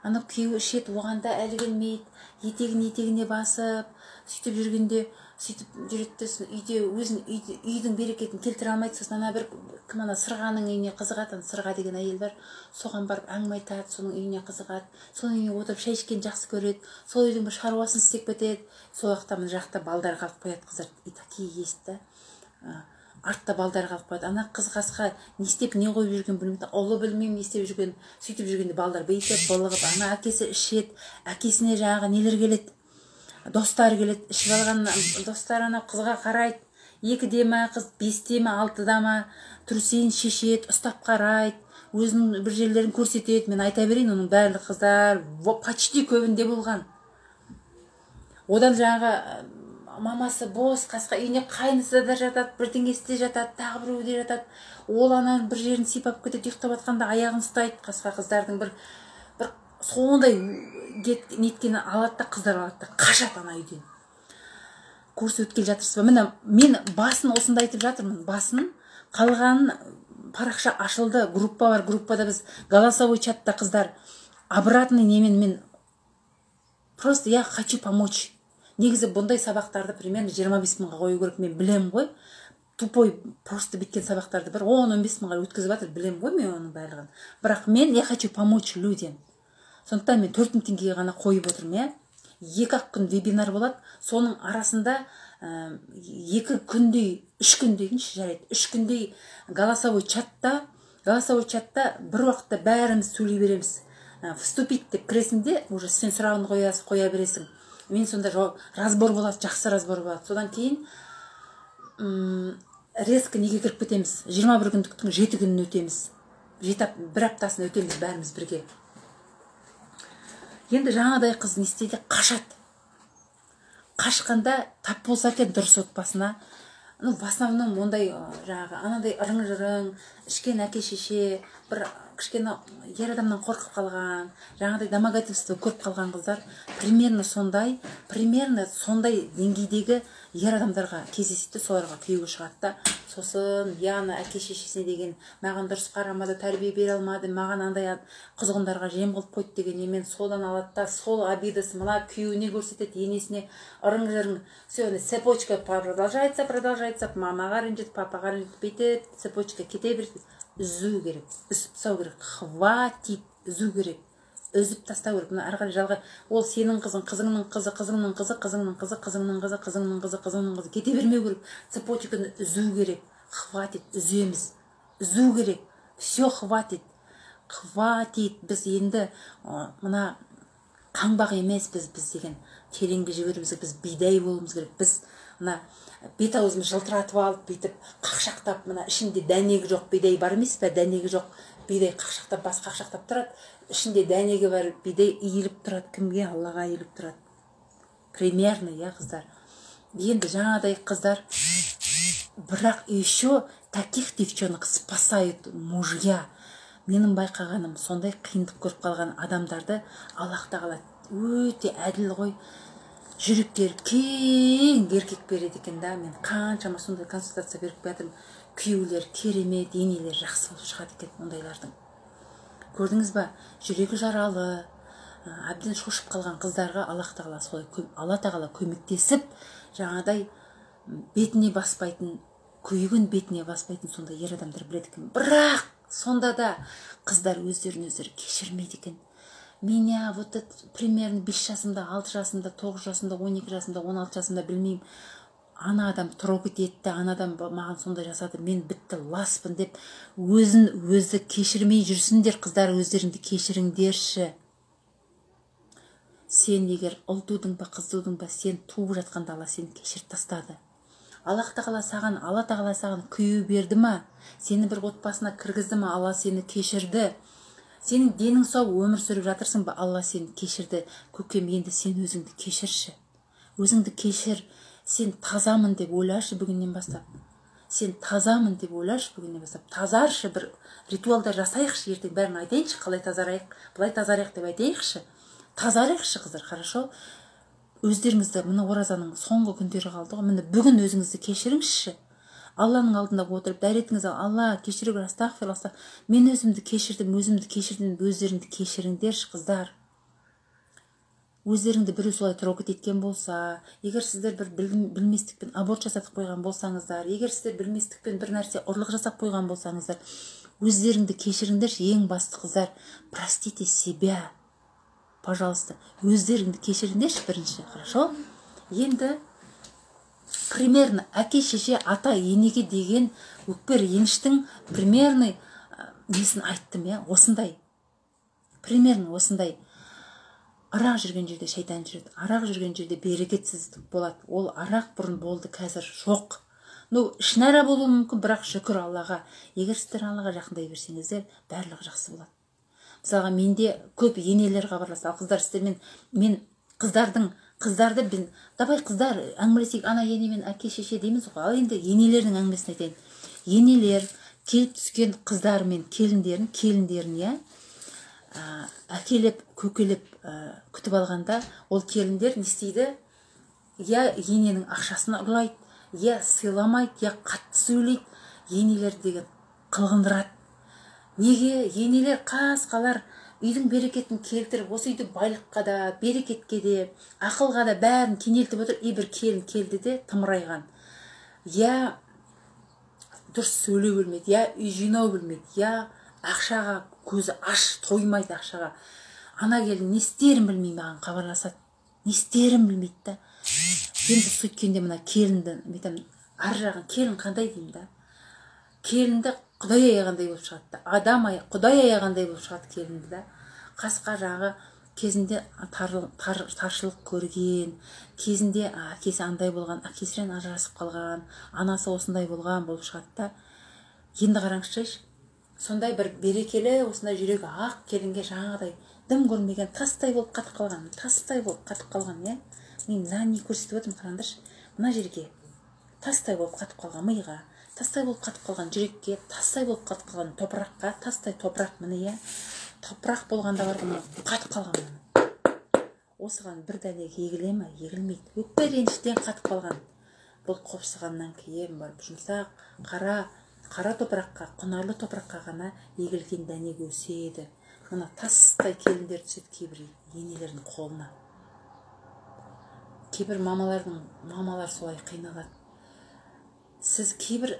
Ана күйеуі ішеді, оған да әлі келмейді, етегіне басып, сөйтіп жүргенде, сөйтіп жүреді, үйде өзін үйдің берекетін келтіре алмайды. Сосын ана бір кім ана Сырғаның үйіне қызығады, Сырға деген әйел бар, соған барып әңгіме айтады, соның үйіне қызығады, соның үйіне отырып шай ішкен жақсы көреді, сол үйдің бір шаруасын істеп кетеді. Сол уақытта мына жақта балдар қалып қояды, қыздар и такие есть да. Артта балдар қалып қояды. Ана қыз қасқа не істеп не қойып жүрген білмейді, ұлы білмеймін не істеп жүрген. Сөйтіп жүргенде балдар бейтіп, былығып, ана әкесі ішеді, әкесіне жаңағы нелер келеді, достар келеді, ішіп алған достар ана қызға қарайды. 2-де ма қыз, 5-те ма, 6-да ма, түрсейін шешеді, ұстап қарайды, өзінің бір жерлерін көрсетеді. Мен айта берейін, оның барлық қыздар почти көбінде болған. Одан жаңағы мамасы бос, қасқа үйіне қайнысы да жатады, бірдеңесі де жатады, тағы біреуі де жатады. Ол анан бір жерін сипап кетеді, ұйықтап жатқанда аяғын ұстайды. Қасқа қыздардың бір сондай неткені алады да, қыздар алады да, қашады ана үйден. Курс өткел жатырсыз ба? Міне, мен басын осында айтып жатырмын. Басын қалғанын парақша ашылды, группа бар, группада біз голосовой чатта қыздар обратный немен мен просто я хочу помочь. Негізі бұндай сабақтарды примерно 25 мыңға қою керек, мен білем ғой. Тупой просто біткен сабақтарды бір 10-15 мыңға өткізіп жатыр, білем ғой мен оның барлығын. Бірақ мен я хочу помочь людям. Сондықтан мен 4000 теңгеге ғана қойып отырмын, 2-ақ күн вебинар болады. Соның арасында 2 күндей, 3 күндей, жарайды, 3 күндей голосовой чатта бір уақытта бәріміз сөйлей береміз. Вступить деп кіресіңде, уже сен сұрағын қоя бересің. Мен сонда разбор болады, жақсы разбор болады. Содан кейін резко неге кіріп кетеміз. 21 күндіктің 7 күнін өтеміз. 1 аптасын өтеміз бәріміз бірге. Енді жаңадай қыз не істейді? қашқанда тап болса екен дұрыс отбасына. Ну, в основном ондай жаңағы анадай ырың-жырың ішкен әке шеше, бір кішкене ер адамнан қорқып қалған, жаңағыдай домогательство көріп қалған қыздар примерно сондай деңгейдегі ер адамдарға кездеседі, соларға күйеуге шығады да. Сосын яны әке шешесіне деген маған дұрыс қарамады, тәрбие бере алмады, маған андай құзғындарға жем қылып қойды деген емен содан алады да, сол обидасы мына күйеуіне көрсетеді, енесіне ырың-жырың. Все, цепочка продолжается, мамаға ренжиді, папаға ренжиді, бүйтіп цепочка кете береді. Үзу керек, үзіп тастау керек, хватит, үзу керек, үзіп тастау керек. Мына әрі қарай жалғай, ол сенің қызың, қызыңның қызы, қызыңның қызы, қызыңның қызы, қызыңның қызы, қызыңның қызы, қызыңның қызы, кете бермеу керек. Цепочканы үзу керек, хватит, үземіз, үзу керек, все хватит, хватит. Біз енді мына қаңбақ емес, біз деген тереңге жіберуіміз керек, біз бидай болуымыз керек. Біз мына бет аузымыз жылтыратып алып, бүйтіп қақшақтап, мына ішінде дәнегі жоқ бидай бар емес пе, дәнегі жоқ бидай қақшақтап, бас қақшақтап тұрады, ішінде дәнегі бар бидай иіліп тұрады. Кімге? Аллаға иіліп тұрады. Примерно, я қыздар. Енді жаңадай қыздар, бірақ еще таких девчонок спасают мужья. Менің байқағаным, сондай қиындық көріп қалған адамдарды Аллах тағала өте әділ ғой, жүректері кең еркек береді екен да. Мен қаншама сондай консультация беріп жатырмын. Күйеулер керемет, енелер жақсы болып шығады екен ондайлардың. Көрдіңіз ба? Жүрегі жаралы, әбден шошып қалған қыздарға Алла тағала көмектесіп, жаңадай бетіне баспайтын, күйігін бетіне баспайтын сондай ер адамдар біледі екен. Бірақ сонда да қыздар өздерін өздері кешірмейді екен. Меня вот это примерно 5 жасымда, 6 жасымда, 9 жасымда, 12 жасымда, 16 жасымда білмеймін. Ана адам трогать етті, ана адам маған сондай жасады, мен бітті ласпын деп өзі кешірмей жүрсіңдер. Қыздар, өздеріңді кешіріңдерші. Сен егер ұл тудың ба, қыз тудың ба, сен туып жатқанда Алла сені кешіріп тастады. Алла тағала саған күйеу берді ма? Сені бір отбасына кіргізді ма? Алла сені кешірді. Сенің денің сау өмір сүріп жатырсың ба? Алла сені кешірді. Көкем, енді сен өзіңді кешірші. Өзіңді кешір. Сен тазамын деп ойлашы бүгіннен бастап. Сен тазамын деп ойлашы бүгіннен бастап. Тазаршы, бір ритуалдар жасайықшы, ертең бәрін айтайыншы, қалай тазарайық, былай тазарайық деп айтайықшы. Тазарайықшы қыздар, хорошо? Өздеріңізді, мына оразаның соңғы күндері қалды ғой, міне бүгін өзіңізді кешіріңізші. Алланың алдында отырып, дәретіңіз ал, Алла кешіріңіз, астағфирулла, мен өзімді кешірдім, өздеріңді кешіріңдерші қыздар. Өздеріңді біреу солай трогать еткен болса, егер сіздер бір білместікпен аборт жасатып қойған болсаңыздар, егер сіздер білместікпен бір нәрсе ұрлық жасап қойған болсаңыздар, өздеріңді кешіріңдерші. Ең басты қыздар, простите себя, пожалуйста. Өздеріңді кешіріңдерші бірінші, хорошо? Енді примерно әке шеше ата енеге деген өкпе реніштің примерный несін айттым, я осындай, примерно осындай. Арақ жүрген жерде шайтан жүреді, арақ жүрген жерде берекетсіздік болады. Ол арақ бұрын болды, қазір жоқ. Ну, ішінара болуы мүмкін, бірақ шүкір Аллаға. Егер сіздер Аллаға жақындай берсеңіздер, барлығы жақсы болады. Мысалға, менде көп енелер хабарласты. Ал қыздар, сіздермен мен қыздарды давай қыздар әңгімелесейік, ана ене мен әке шеше дейміз ғой. Ал енді енелердің әңгімесін айтайын. Енелер келіп түскен қыздар мен келіндерін, я әкелеп, көкелеп күтіп алғанда, ол келіндер не істейді? Я ененің ақшасын ұрлайды, я сыйламайды, я қатты сөйлейді. Енелер деген қылғындырады. Неге? Енелер қас-қалар үйдің берекетін келтіріп, осы үйді байлыққа да, берекетке де, ақылға да бәрін кенелтіп отыр. Бір келін келді де тымырайған. Я дұрыс сөйлеу білмейді, я үй жинау білмейді, я ақшаға көзі аш, тоймайды ақшаға. Ана келін не істерін білмей маған хабарласады. Не істерін білмейді да. Енді сөйткенде мына келінді, ар жағын келін қандай деймін да. Келінді Құдай аяғандай болып шығады да. Құдай аяғандай болып шығады келінді да. Қасқа жағы кезінде таршылық көрген, кезінде әкесі андай болған, әкесінен ажырасып қалған, анасы осындай болған болып шығады да. Енді қараңызшы, сондай бір берекелі, осындай жүрегі ақ келінге жаңағыдай дым көрмеген тастай болып қатып қалған, я. мен мынаны не көрсетіп отырмын, қараңдаршы. Мына жерге тастай болып қатып қалған миға, тастай болып қатып қалған жүрекке, тастай болып қатып қалған топыраққа, тастай топырақ, міне топырақ болғанда бар ғой, қатып қалған міне. Осыған бір дәнек егіле ме? Егілмейді. Өкпе реніштен қатып қалған. Бұл қопсығаннан кейін барып жұмсақ, қара топыраққа, құнарлы топыраққа ғана егілген дәнек өседі. Мына тастай келіндер түседі кейбір енелердің қолына. Кейбір мамалар солай қиналады. Сіз кейбір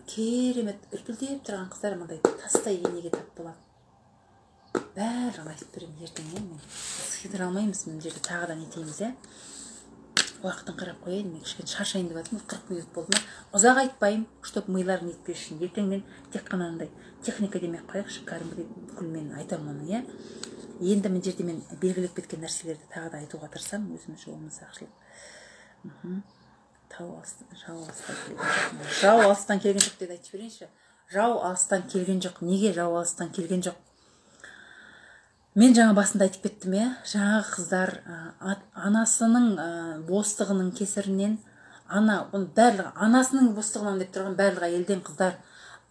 керемет үрпілдеп тұрған қыздар мындай тастай енеге тап болады. Бәрін айтып беремін ертең, мен сыйдыра алмаймыз, мына жерде тағыдан етейміз, уақытын қарап қояйын, мен кішкене шаршайын деп жатырмын, 40 минут болды ма? Ұзақ айтпаймын, чтоб миларын нетпес үшін. Ертең мен тек қана андай техника демей қояйықшы, кәдімгідей бүкіл мен айтамын оны, Енді мына жерде мен белгілеп кеткен нәрселерді тағы да айтуға тырысамын, өзім жолымыз ақшылып. Жау алыстан келген жоқ деді, айтып жіберейінші. Жау алыстан келген жоқ. Неге жау алыстан келген жоқ? Мен жаңа басында айтып кеттім, жаңағы қыздар анасының бостығының кесірінен, анасының бостығынан деп тұрған барлық әйелден қыздар,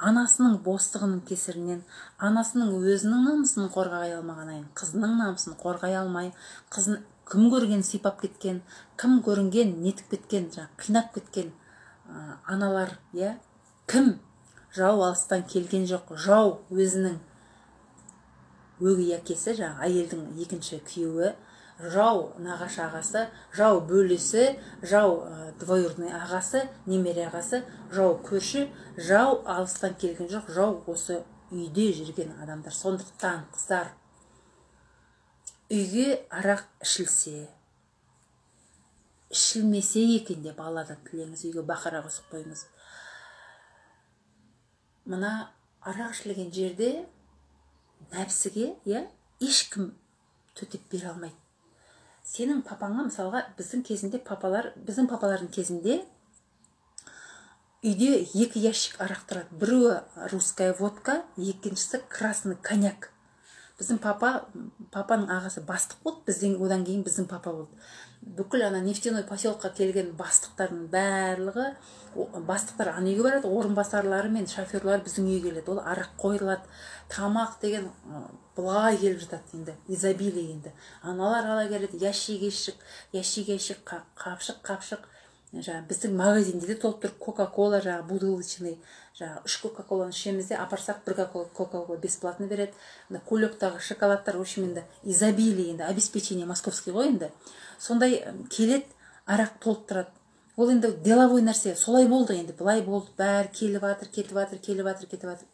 анасының бостығының кесірінен, анасының өзінің намысын қорғай алмағанайын, қызының намысын қорғай алмай, қызын кім көрген сипап кеткен, кім көрінген нетіп кеткен, қинап кеткен аналар, кім? Жау алыстан келген жоқ. Жау өзінің өгей әкесі, әйелдің екінші күйеуі, жау нағашы ағасы, жау бөлесі, жау двоюродный ағасы, немере ағасы, жау көрші, жау алыстан келген жоқ. Жау осы үйде жүрген адамдар. Сондықтан қыздар, үйге арақ ішілсе, ішілмесе екен деп Алладан тілеңіз, үйге бақара қосып қойыңыз. Мына арақ ішілген жерде нәпсіге ешкім төтеп бере алмайды. Сенің папаңа, мысалға, біздің папалардың кезінде үйде 2 ящик арақ тұрады. Біреуі русская водка, екіншісі красный коньяк. Біздің папаның ағасы бастық болды, бізден одан кейін біздің папа болды. Бүкіл нефтяной поселкқа келген бастықтардың барлығы, бастықтар үйге барады, орынбасарлары мен шоферлар біздің үйге келеді. Ол арақ қойылады, тамақ деген былай келіп жатады енді, изобилие енді. Аналар ала келеді, ящик, қапшық. Біздің магазинде де толып тұр кока-кола, бутылочный, 3 кока-коланы ішемізде, апарсақ 1 кока-кола бесплатно береді. Кулектағы шоколадтар, в общем, енді изобилие енді, обеспечение московский ғой енді. Сондай келет, арақ толып тұрады. Ол енді деловой нәрсе, солай болды енді, былай болды, бәрі келіп атыр, кетіп атыр.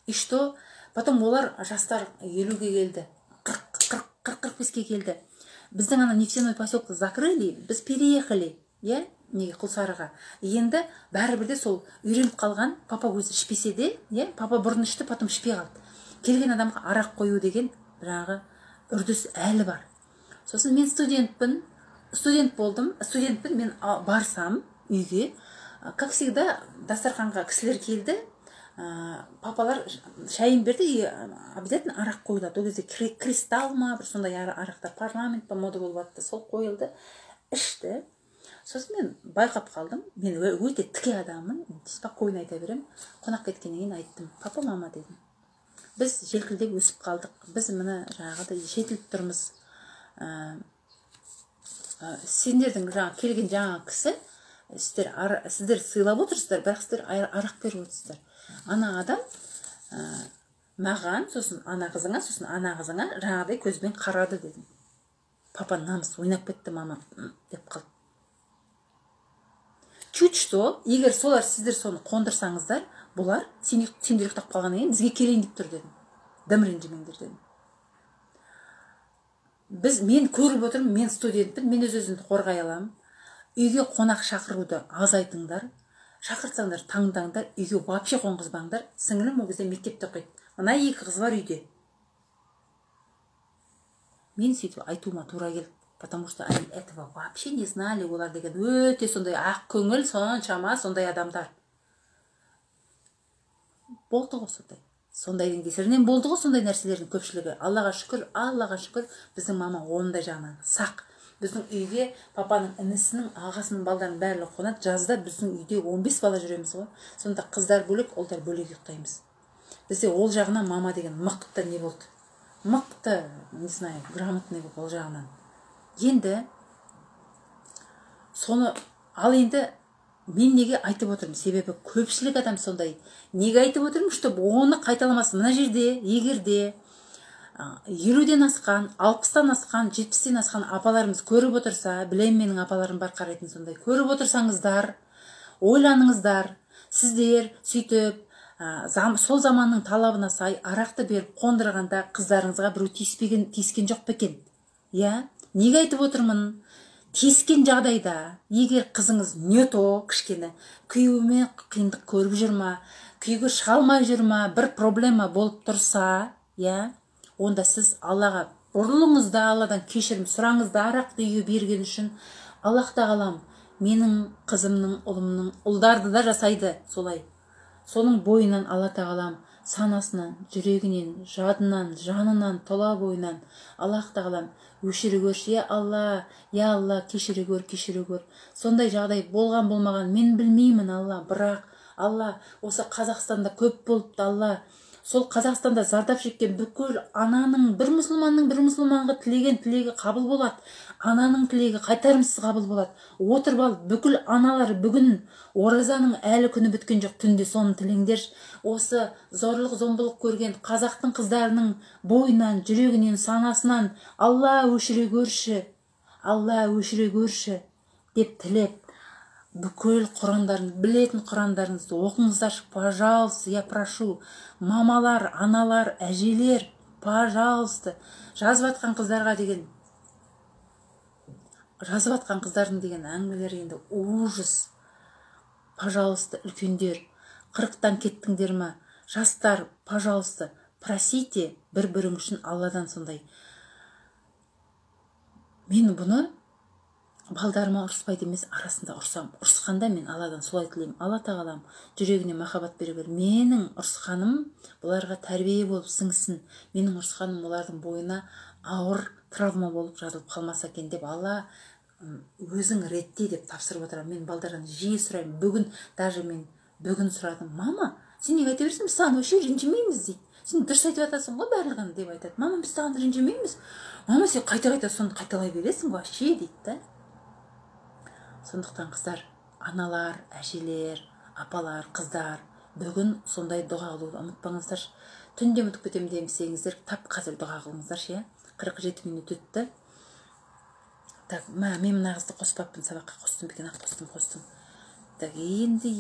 И что? Потом олар жастар 50-ге келді, 40-45-ге келді. Біздің нефтяной поселкті закрыли, біз переехали, неге Құлсарыға. Енді бәрібірде сол үйреніп қалған, папа өзі ішпесе де, папа бұрын ішті, потом ішпей қалды. Келген адамға арақ қою деген жаңағы үрдіс әлі бар. Сосын мен студент болдым, мен барсам үйге, как всегда, дастарханға кісілер келді, папалар шайын берді, и обязательно арақ қойылады. Ол кезде кристалл ма, бір сондай арақтар, парламент па мода болып атты, сол қойылды, ішті. Сосын мен байқап қалдым, мен өте тіке адамын, спокойно айта берем. Қонақ кеткеннен кейін айттым, папа, мама дедім. Біз желкілдеп өсіп қалдық, біз мына жаңағыдай жетіліп тұрмыз. Сендердің келген жаңа кісі, сіздер сыйлап отырсыздар, бірақ сіздер арақ беріп отырсыздар. Ана адам маған, сосын ана қызыңа жаңағыдай көзбен қарады дедім. Папа намыс ойнап кетті, мама деп қалды. Чуть что, егер сіздер соны қондырсаңыздар, бұлар сендер ұйықтап қалғаннан кейін бізге келейін деп тұр дедім. Дым ренжімеңдер дедім. Мен көріп отырмын, мен студентпін, мен өз-өзімді қорғай аламын. Үйге қонақ шақыруды азайтыңдар, шақыртсаңдар таңдаңдар, үйге вообще қонғызбаңдар. Сіңілім ол кезде мектепте оқиды. Мына 2 қыз бар үйде. Мен сөйтіп айтуыма тура келді. Потому что они этого вообще не знали, олар деген өте сондай ақ көңіл, соншама сондай адамдар. Болды ғой сондай. Сондайдың кесірінен болды ғой сондай нәрселердің көпшілігі. Аллаға шүкір, біздің мама ондай жағынан сақ. Біздің үйге папаның інісінің, ағасының балдарының барлығы қонады. Жазда біздің үйде 15 бала жүреміз ғой. Сонда қыздар бөлек, ұлдар бөлек ұйықтаймыз. Бізде ол жағынан мама деген мықты не болды. Мықты, не знаю, грамотный болды ол жағынан. Енді соны ал енді мен неге айтып отырмын? Себебі көпшілік адам сондай. Неге айтып отырмын? Чтобы оны қайталамасын. Мына жерде егерде 50-ден асқан, 60-тан асқан, 70-тен асқан апаларымыз көріп отырса, білем менің апаларым бар қарайтын сондай. Көріп отырсаңыздар, ойланыңыздар. Сіздер сөйтіп сол заманның талабына сай арақты беріп қондырғанда қыздарыңызға біреу тиіскен жоқ па екен? Иә? Неге айтып отырмын? Тиіскен жағдайда, егер қызыңыз нето кішкене күйеуімен қиындық көріп жүр ма, күйеуге шыға алмай жүр ма, бір проблема болып тұрса, иә, онда сіз Аллаға бұрылыңыз да Алладан кешірім сұраңыз да, арақты үйге берген үшін. Аллах тағалам менің қызымның, ұлымның, ұлдарды да жасайды солай. Соның бойынан Алла тағалам санасынан, жүрегінен, жадынан, жанынан, тола бойынан Аллах тағалам өшіре көрші. Я Алла, кешіре көр. Сондай жағдай болған болмаған мен білмеймін, Алла, бірақ Алла осы Қазақстанда көп болыпты, Алла. Сол Қазақстанда зардап шеккен бүкіл ананың, бір мұсылманға тілеген тілегі қабыл болады. Ананың тілегі қайтарымсыз қабыл болады. Отырып алып, бүкіл аналар бүгін оразаның әлі күні біткен жоқ, түнде соны тілеңдер. Осы зорлық зомбылық көрген қазақтың қыздарының бойынан, жүрегінен, санасынан Алла өшіре көрші деп тілеп, бүкіл Құрандарын, білетін Құрандарыңызды оқыңыздаршы, пожалуйста, я прошу. Мамалар, аналар, әжелер, пожалуйста. Жазып атқан қыздардың деген әңгімелер енді ужас. Пожалуйста, үлкендер, 40-тан кеттіңдер ма? Жастар, пожалуйста, просите бір-бірің үшін Алладан сондай. Мен бұны балдарыма ұрыспайды емес, арасында ұрсам. Ұрысқанда мен Алладан солай тілеймін. Алла тағалам жүрегіне махаббат бере бер. Менің ұрысқаным бұларға тәрбие болып сіңсін. Менің ұрысқаным олардың бойына ауыр травма болып жазылып қалмаса екен деп Алла өзің ретте деп тапсырып отырамын. Мен балдардан жиі сұраймын. Бүгін сұрадым. Мама, сен неге айта бересің? Біз саған вообще ренжімейміз дейді. Сен дұрыс айтып жатасың ғой барлығын деп айтады. Мама, біз саған ренжімейміз. Мама, сен қайта соны қайталай бересің вообще дейді да. Сондықтан қыздар, аналар, әжелер, апалар, қыздар, бүгін сондай дұға қылуды ұмытпаңыздар. Түнде ұмытып кетемін демесеңіздер, тап қазір дұға қылыңыздар, ше. 47 минут өтті. Так, мен мына қызды қоспаппын, сабаққа қостым бекен, қостым. Так, енді.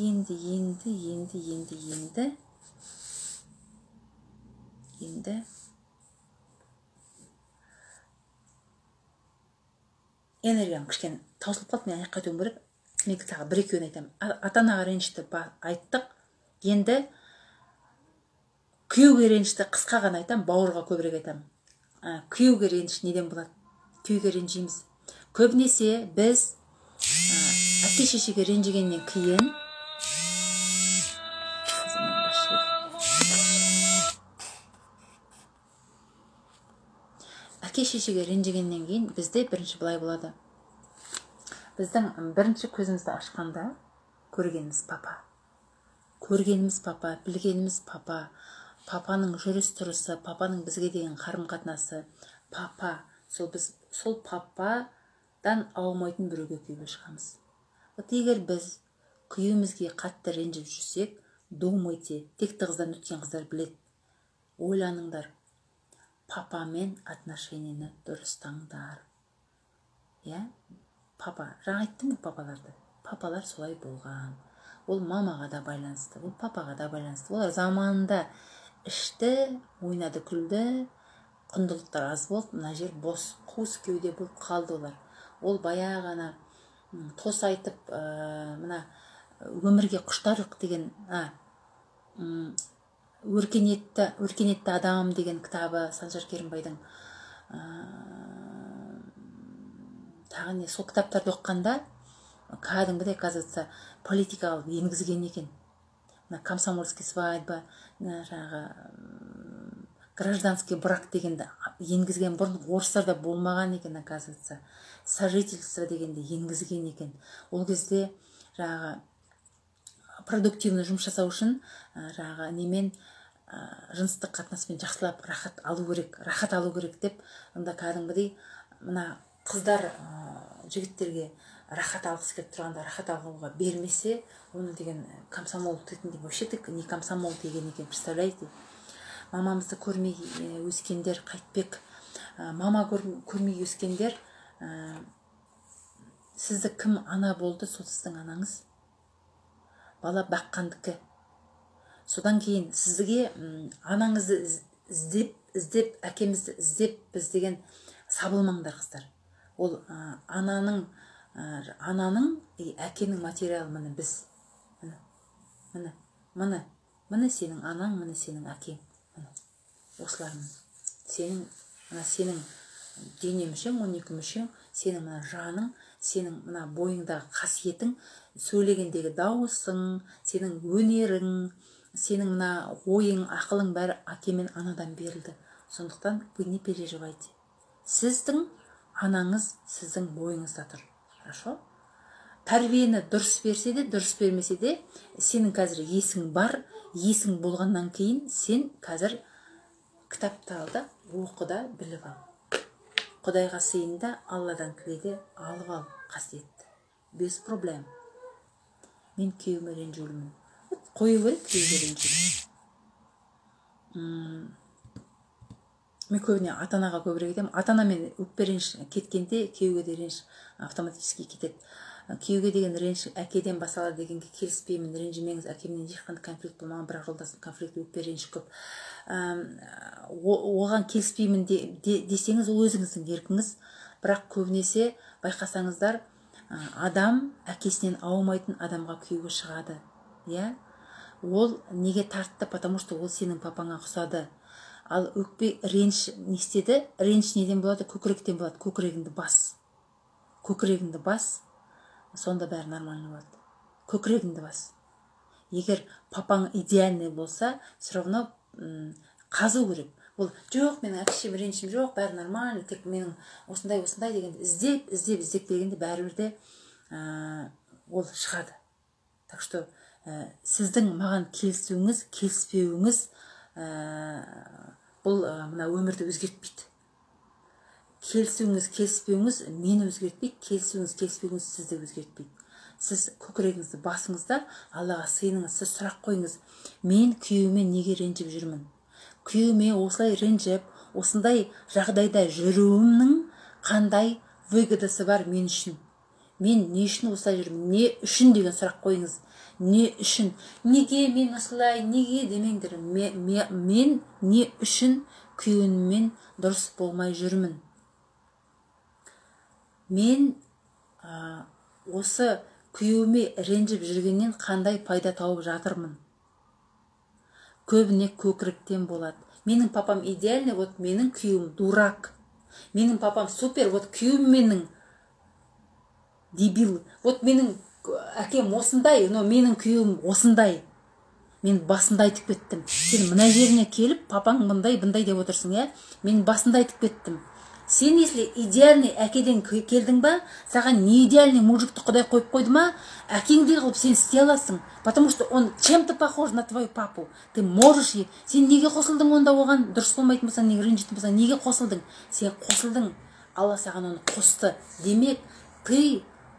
Энергиям кішкене таусылып қалды, мен аяққа өтуім керек. Мен тағы бір-екеуін айтамын. Ата-анаға ренішті айттық. Енді күйеуге ренішті қысқа ғана айтамын, бауырға көбірек айтамын. Күйеуге реніш неден болады? Күйеуге ренжиміз. Көбінесе біз әке-шешеге ренжігеннен кейін бізде бірінші былай болады. Біздің бірінші көзімізді ашқанда көргеніміз папа, білгеніміз папа, папаның жүріс-тұрысы, папаның бізге деген қарым-қатынасы, папа. Сол пападан аумайтын біреуге күйеуге шығамыз. Вот егер біз күйеуімізге қатты ренжіп жүрсек, думайте, текті қыздан өткен қыздар біледі. Ойланыңдар. Папамен отношениені дұрыстаңдар. Я? Папа, жаңа айттым ғой папаларды. Папалар солай болған. Ол мамаға да байланысты, ол папаға да байланысты. Олар заманында ішті, ойнады, күлді, құндылықтар аз болды, мына жер бос, қуыс кеуде болып қалды олар. Ол баяғана тос айтып, мына өмірге құштарлық деген, өркениетті адам деген кітабы Санжар Керімбайдың, тағы не, сол кітаптарды оққанда кәдімгідей, оказывается, политикалық енгізген екен. Комсомольский свадьба, жаңағы гражданский брак дегенді енгізген. Бұрын орыстарда болмаған екен, оказывается. Сожительство дегенде енгізген екен. Ол кезде жаңағы продуктивный жұмыс жасау үшін жаңағы немен жыныстық қатынаспен жақсылап рахат алу керек деп, онда кәдімгідей мына қыздар жігіттерге рахат алғысы келіп тұрғанда рахат алуға бермесе, оны деген комсомол дейтін, вообще не комсомол деген екен, представляете? Мамамызды көрмей өскендер қайтпек. Мама көрмей өскендер, сізді кім ана болды? Сол сіздің анаңыз. Бала баққандікі. Содан кейін сізге анаңызды іздеп, әкемізді іздеп біз деген сабылмаңдар, қыздар. Ол ананың, әкенің материалы міне біз. Міне сенің анаң, міне сенің әкең. Осылармен. Сенің дене мүшең, 12 мүшең, сенің мына жаның, сенің мына бойыңдағы қасиетің, сөйлегендегі дауысың, сенің өнерің, сенің мына ойың, ақылың бәрі әке мен анадан берілді. Сондықтан вы не переживайте. Сіздің анаңыз сіздің бойыңызда тұр. Хорошо? Тәрбиені дұрыс берсе де, дұрыс бермесе де, сенің қазір есің бар. Есің болғаннан кейін сен қазір кітапты ал да, оқы да, біліп ал. Құдайға сыйын да, Алладан тіле алып ал қасиетті. Без проблем. Мен күйеуіме ренжулімін. Қою керек, күйеуге ренжулімін. Мен көбіне ата-анаға көбірек етемін. Ата-анамен өкпе реніш кеткенде күйеуге де реніш автоматически кетеді. Күйеуге деген реніш әкеден басалады дегенге келіспеймін. Ренжімеңіз, әкемнен ешқандай конфликт болмаған, бірақ жолдастың конфликті, өкпе реніш көп. Оған келіспеймін десеңіз, ол өзіңіздің еркіңіз. Бірақ көбінесе байқасаңыздар, адам әкесінен аумайтын адамға күйеуге шығады. Ол неге тартты? Потому что ол сенің папаңа ұқсады. Ал өкпе реніш не істеді? Реніш неден болады? Көкіректен болады. Көкірегіңді бас. Сонда бәрі нормально болады. Көкірегіңді бас. Егер папаң идеальный болса, все равно қазу керек. Ол жоқ, менің әкешім ренішім жоқ, бәрі нормально, тек менің осындай дегенде іздеп дегенде бәрібірде ол шығады. Так что сіздің маған келісуіңіз, келіспеуіңіз бұл мына өмірді өзгертпейді. Келісуіңіз, келіспеуіңіз мені өзгертпейді, келісуіңіз, келіспеуіңіз сізді өзгертпейді. Сіз көкірегіңізді басыңызда, Аллаға сыйыныңыз, сіз сұрақ қойыңыз. Мен күйеуіме неге ренжіп жүрмін? Күйеуіме осылай ренжіп, осындай жағдайда жүруімнің қандай выгодасы бар мен үшін? Мен не үшін осылай жүрмін? Не үшін деген сұрақ қойыңыз. Не үшін? Неге мен осылай, неге демеңдер. Мен не үшін күйеуіммен дұрыс болмай жүрмін? Мен осы күйеуіме ренжіп жүргеннен қандай пайда тауып жатырмын? Көбіне көкіректен болады. Менің папам идеальный, вот менің күйеуім дурак. Менің папам супер, вот күйеуім менің дебил. Вот менің әкем осындай, но менің күйеуім осындай. Мен басында айтып кеттім. Сен мына жеріне келіп, папаң бұндай деп отырсың, Мен басында айтып кеттім. Сен если идеальный әкеден келдің ба, саған не идеальный мужикті Құдай қойып қойды ма, әкеңдей қылып сен істей аласың. Потому что он чем-то похож на твою папу. Ты можешь, сен неге қосылдың онда оған? Дұрыс болмайтын болсаң, неге ренжитін болсаң, неге қосылдың? Сен қосылдың. Алла саған оны қосты. Демек,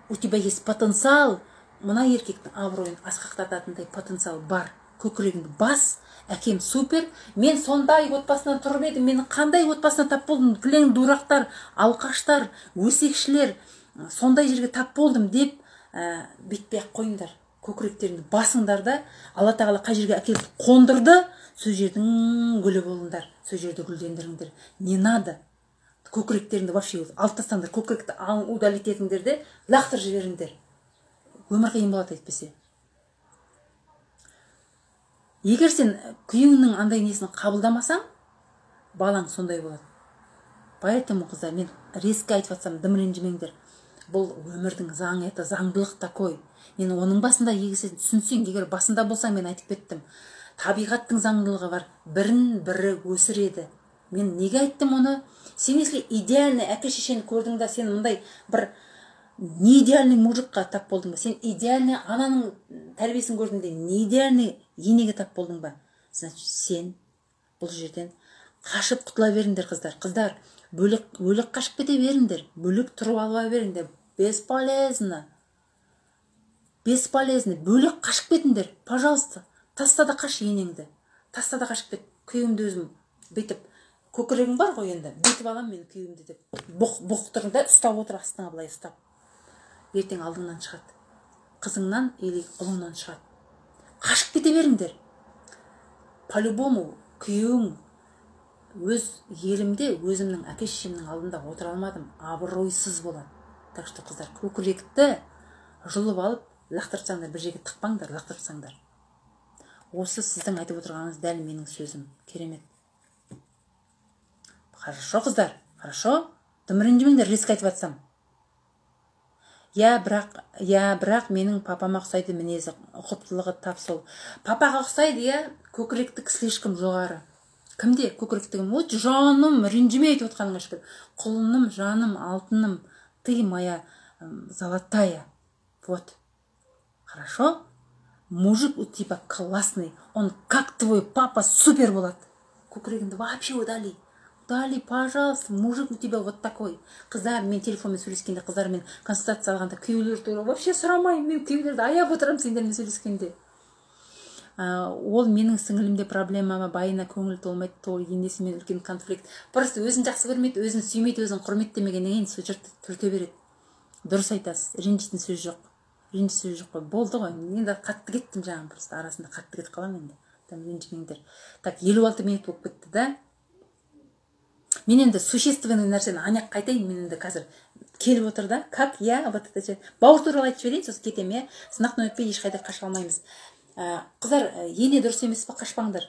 у тебя есть потенциал. Мына еркектің абыройын асқақтататындай потенциал бар. Көкірегіңді бас. Әкем супер, мен сондай отбасынан тұрып едім, мен қандай отбасынан тап болдым, кілең дурақтар, алқаштар, өсекшілер, сондай жерге тап болдым деп бетпей қойыңдар. Көкіректеріңді басыңдар да, Алла тағала қай жерге әкеліп қондырды, сол жердің гүлі болыңдар, сол жерді гүлдендіріңдер. Не надо? Көкіректеріңді вообще алып тастаңдар, көкіректі удалить етіңдер де, лақтырып жіберіңдер. Өмір қиын болады әйтпесе. Егер сен күйеуіңнің андай несін қабылдамасаң, балаң сондай болады. Поэтому, қыздар, мен резко айтып жатсам, дым ренжімеңдер. Бұл өмірдің заңы, это заңдылық такой. Мен оның басында егер түсінсең, егер басында болсаң, мен айтып кеттім. Табиғаттың заңдылығы бар, бірін бірі өсіреді. Мен неге айттым оны? Сен если идеальный әке шешені көрдің да, сен мындай бір не идеальный мужикқа тап болдың ба? Сен идеальный ананың тәрбиесін көрдің де, не идеальный енеге тап болдың ба? Значит, сен бұл жерден қашып құтыла беріңдер, қыздар. Қыздар, бөлек қашып кете беріңдер. Бөлек тұрып ала беріңдер. Бесполезно. Бесполезно. Бөлек қашып кетіңдер. Пожалуйста. Таста да қаш енеңді. Таста да қашып кет. Күйеуімді өзім бүйтіп, көкірегім бар ғой енді. Бүйтіп алам мен күйеуімді деп. Бұқтырында ұстап отыр, астыңа былай ұстап. Ертең алдыңнан шығады. Қызыңнан или ұлыңнан шығады. Қашып кете беріңдер. По-любому күйеуің өз елімде өзімнің әке шешемнің алдында отыра алмадым. Абыройсыз болады. Так что, қыздар, көкіректі жұлып алып, лақтырсаңдар, бір жерге тықпаңдар, лақтырсаңдар. Осы сіздің айтып отырғаныңыз дәл менің сөзім. Керемет. Хорошо, қыздар, хорошо? Тым ренжімеңдер, риск айтып атсам. бірақ менің папама ұқсайды мінезі, ұқыптылығы тап сол. Папаға ұқсайды, көкіректік слишком жоғары. Кімде көкіректігім? Вот жаным, ренжіме айтып отқаныңа шүкір. Құлыным, жаным, алтыным, ты моя золотая. Вот. Хорошо? Мужик у тебя классный. Он как твой папа супер болады. Көкірегіңді вообще удали. Удали, пожалуйста. Мужик у тебя вот такой. Қыздар, мен телефонмен сөйлескенде, қыздар, мен консультация алғанда күйеулер туралы вообще сұрамаймын. Мен күйеулерді аяп отырамын сендермен сөйлескенде. Ол менің сіңілімде проблема, байына көңіл толмайды, тол енесімен үлкен конфликт. Просто өзін жақсы көрмейді, өзін сүймейді, өзін құрметтемегеннен кейін сол жұртты түрте береді. Дұрыс айтасыз, ренжитін сөз жоқ. Ренжитін сөз жоқ қой. Болды ғой. Енді қатты кеттім жаңағы, просто арасында қатты кетіп қалам енді. Там ренжімеңдер. Так, 56 минут болып кетті да. Мен енді существенный нәрсені аяқ қайтайын, мен енді қазір келіп отыр да. Как я вот это бауыр туралы айтып жіберейін, сосын кетем, сынақтан өтпей ешқайда қаша алмаймыз. Қыздар, ене дұрыс емес па, қашпаңдар.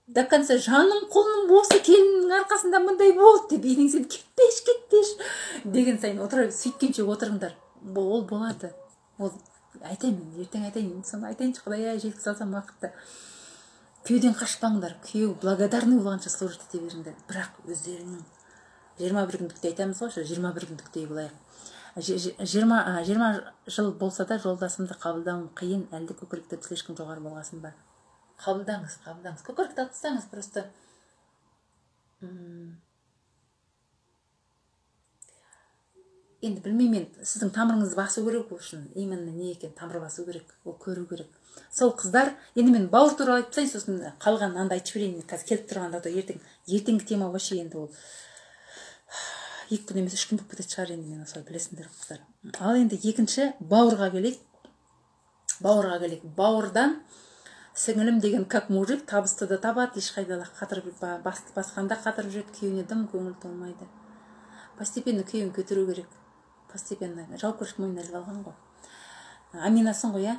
До конца жаным қолым болса келіннің арқасында мындай болды деп енең сен кетпеш деген сайын отырып сөйткенше отырыңдар. Ол болады. Ол айтайын, ертең айтайын, соны айтайыншы, Құдай жеткізе алсам уақытта. Күйеуден қашпаңдар. Күйеу благодарный болғанша служить ете беріңдер. Бірақ өздеріңнің 21 күндікте айтамыз ғой, 21 күндіктей болайық. 20 жыл болса да жолдасымды қабылдауым қиын, әлде көкіректі слишком жоғары болғасын ба? Қабылдаңыз. Көкіректі атсаңыз просто. Енді білмеймін, сіздің тамырыңызды басу керек үшін, именно не екен, тамыр басу керек, ол көру керек. Сол қыздар, енді мен бауыр туралы айтып тастайын, сосын қалған анда айтып жіберейін, қазір келіп тұрғанда да ертеңгі тема вообще енді ол 2 күн емес 3 күн болып кететін шығар, енді мен осылай білесіңдер қыздар. Ал енді екінші бауырға келейік. Бауырдан сіңілім деген как мужик табысты да табады, ешқайда қатырып басқанда қатырып жүреді, күйеуіне дым көңіл толмайды. Постепенно күйеуін көтеру керек. Постепенно жауапкершілік мойнына іліп алған ғой. Аминасың ғой,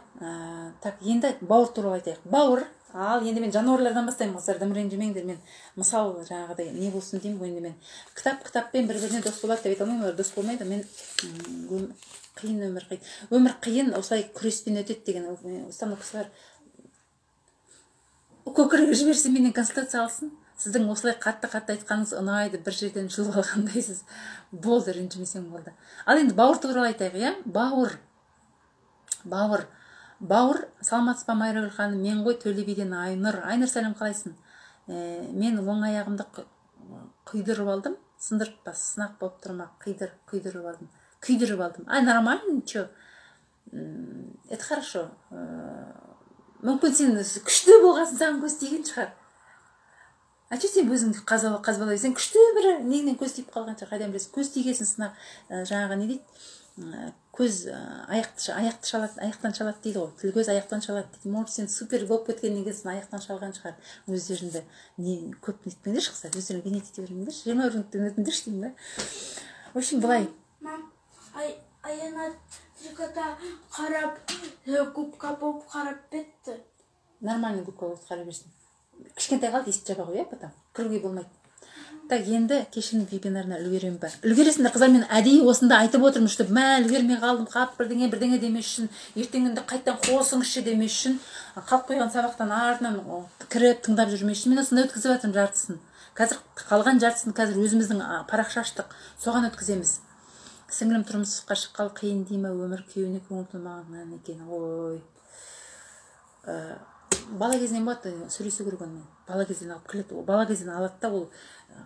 Так, енді бауыр туралы айтайық. Бауыр, ал енді мен жануарлардан бастаймын, қыздар, дым ренжімеңдер. Мен мысал жаңағыдай не болсын деймін ғой, енді мен кітаппен бір-біріне дос болады деп айта алмаймын, олар дос болмайды. Мен қиын өмір қиын, осылай күреспен өтеді деген установкасы бар. Көкірегі жіберсе менен консультация алсын. Сіздің осылай қатты айтқаныңыз ұнайды, бір жерден жұлып алғандайсыз. Болды, ренжімесең болды. Ал енді бауыр туралы айтайық, Бауыр, саламатсыз ба Майрагүл ханым? Мен ғой Төле биден Айнұр. Айнұр, сәлем, қалайсың? Мен оң аяғымды құйдырып алдым. Сындырып па, сынақ болып тұрма, күйдіріп алдым. Нормально, ничего. Это хорошо. Мүмкін сен күшті болғасын, саған көз тиген шығар. Че сен өзіңді қазбалай, сен күшті бір негінен көз тиіп қалғанша қайдан білесің? Көз тигесін сынақ, жаңағы не дейді? Көз аяқтан шалады дейді ғой. Тіл көз аяқтан шалады дейді. Может, сен супер болып кеткеннен кейін аяқтан шалған шығар. Өздеріңді көп нетпеңдерші, қыздар. Өздеріңді бейнет ете бермеңдерші. 20 минуттан өтіңдерші деймін ба. В общем, былай. Аяна трикота қарап, губка болып қарап бетті. Нормальный губка болып қарап берсін. Кішкентай қалды, есті жаба ғой, потом. Кіруге болмайды. Так, енді кешінің вебинарына үлгерем ба? Үлгересіңдер, қыздар, мен әдейі осында айтып отырмын, чтобы үлгермей қалдым, қап бірдеңе демес үшін, ертеңінде қайттан қосыңызшы демес үшін, қалып қойған сабақтан артынан кіріп тыңдап жүрмес үшін, мен осында өткізіп жатырмын жартысын. Қазір қалған жартысын қазір өзіміздің парақша аштық, соған өткіземіз. Сіңілім тұрмысқа шыққалы қиын дей ма, өмір күйеуіне көңіл толмағаннан екен. Ой. Бала кезінен болады, сөйлесу керек онымен. Бала кезден алып келеді. Бала кезден алады да, ол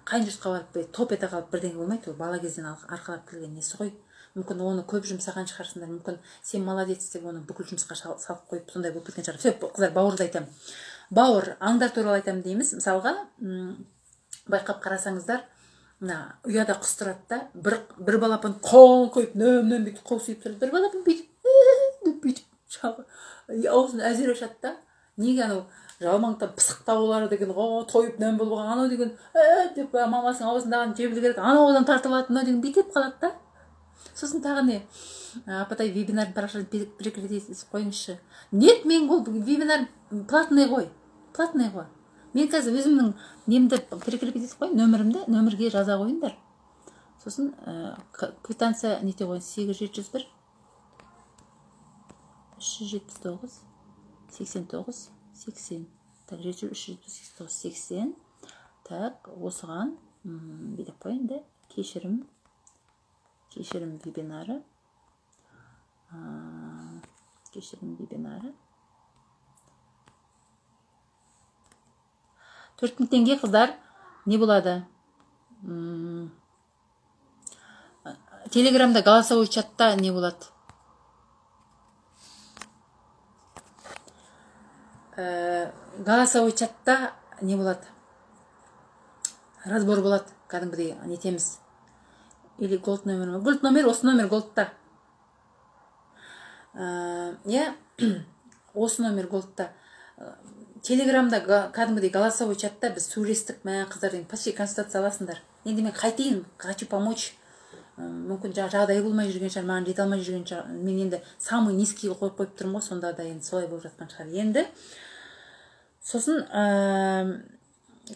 қайын жұртқа барып топ ете қалып бірдеңе болмайды. Ол бала кезден арқалап келген несі ғой. Мүмкін оны көп жұмсаған шығарсыңдар, мүмкін сен молодец деп оны бүкіл жұмысқа салып қойып сондай болып кеткен шығар. Все, қыздар, бауырды айтамын. Бауыр, аңдар туралы айтамын дейміз. Мысалға, байқап қарасаңыздар, ұяда құс тұрады да, бір балапан қол қойып, нөм бүйтіп қол сүйіп тұрады. Бір балапан бүйтіп, аузын әзер ашады да. Неге анау жалмаңдап пысықтаулары деген, тойып нөм болып анау деген, деп мамасының аузындағын жебілі керек, анаудан тартып алады, мынау деген бүйтіп қалады да. Сосын тағы не? Апатай, вебинардың парақшаны прекратить қойыңызшы. Нет, мен бұл вебинар платный ғой. Мен қазір өзімнің немді прикрепить қой, нөмірге жаза қойыңдар. Сосын квитанция нете қойын, 8701 379 89 80. Так, 379 80. Так, осыған бедеп қойын да, кешірім вебинары. Кешірім вебинары. 4000 теңге, қыздар. Не болады? Телеграмда голосовой чатта не болады? Голосовой чатта не болады? Разбор болады. Кәдімгідей нетеміз. Или голд номер ма? Голд номер, осы номер голдта. Осы номер голдта. Телеграмда кәдімгідей голосовой чатта біз сөйлестік, қыздардың почти консультация аласыңдар. Енді мен қайтейін, хочу помочь. Мүмкін жағдай болмай жүрген шығар, маған жете алмай жүрген шығар. Мен енді самый низкий қойып тұрмын ғой, сонда да енді солай болып жатқан шығар. Енді сосын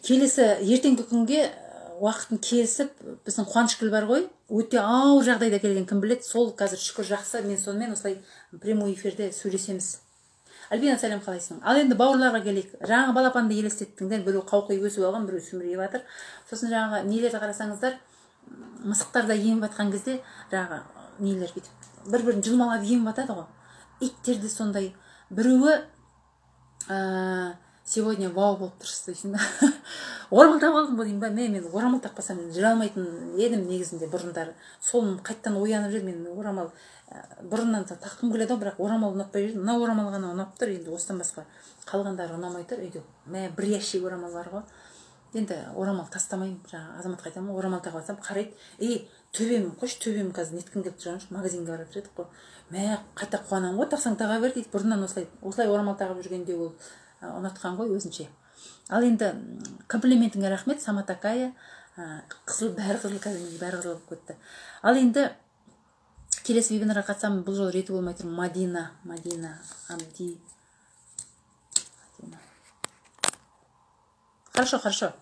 келесі ертеңгі күнге уақытын келісіп, біздің Қуанышгүл бар ғой, өте ауыр жағдайда келген, кім біледі, сол қазір шүкір жақсы, мен сонымен осылай прямой эфирде сөйлесеміз. Альбина, сәлем, қалайсың? Ал енді бауырларға келейік. Жаңағы балапанды елестеттіңдер, біреу қауқиып өсіп алған, біреу сүмірейіп жатыр. Сосын жаңағы нелерді қарасаңыздар, мысықтарда еміп жатқан кезде, жаңағы нелер бүйтіп бір-бірін жылмалап еміп жатады ғой. Иттерді сондай. Біреуі сегодня вау болып тұрсыз дейсің ба? Орамал тағып алдым ба деймін ба? Мен орамал тақпасам жүре алмайтын едім негізінде бұрындары. Сол қайттан оянып жүр, мен орамал бұрыннан таққым келеді, бірақ орамал ұнатпай жүрдім. Мына орамал ғана ұнап тұр, енді осыдан басқа қалғандары ұнамай тұр. Үйде бір ящик орамал бар ғой. Енді орамал тастамаймын. Жаңа Азаматқа айтамын, орамал тағып алсам қарайды. Төбем, қойшы, төбем қазір неткім келіп тұрған, магазинге барып едік қой. Қайта қуанамын ғой, тақсаң таға бер дейді. Бұрыннан осылай орамал тағып жүргенде ол ұнатқан ғой өзінше. Ал енді комплиментіңе рахмет, сама такая. Бәрі қызыл болып кетті. Ал енді келесі вебинарға қатсам, бұл жол реті болмай тұр. Мадина, Амди. Хорошо.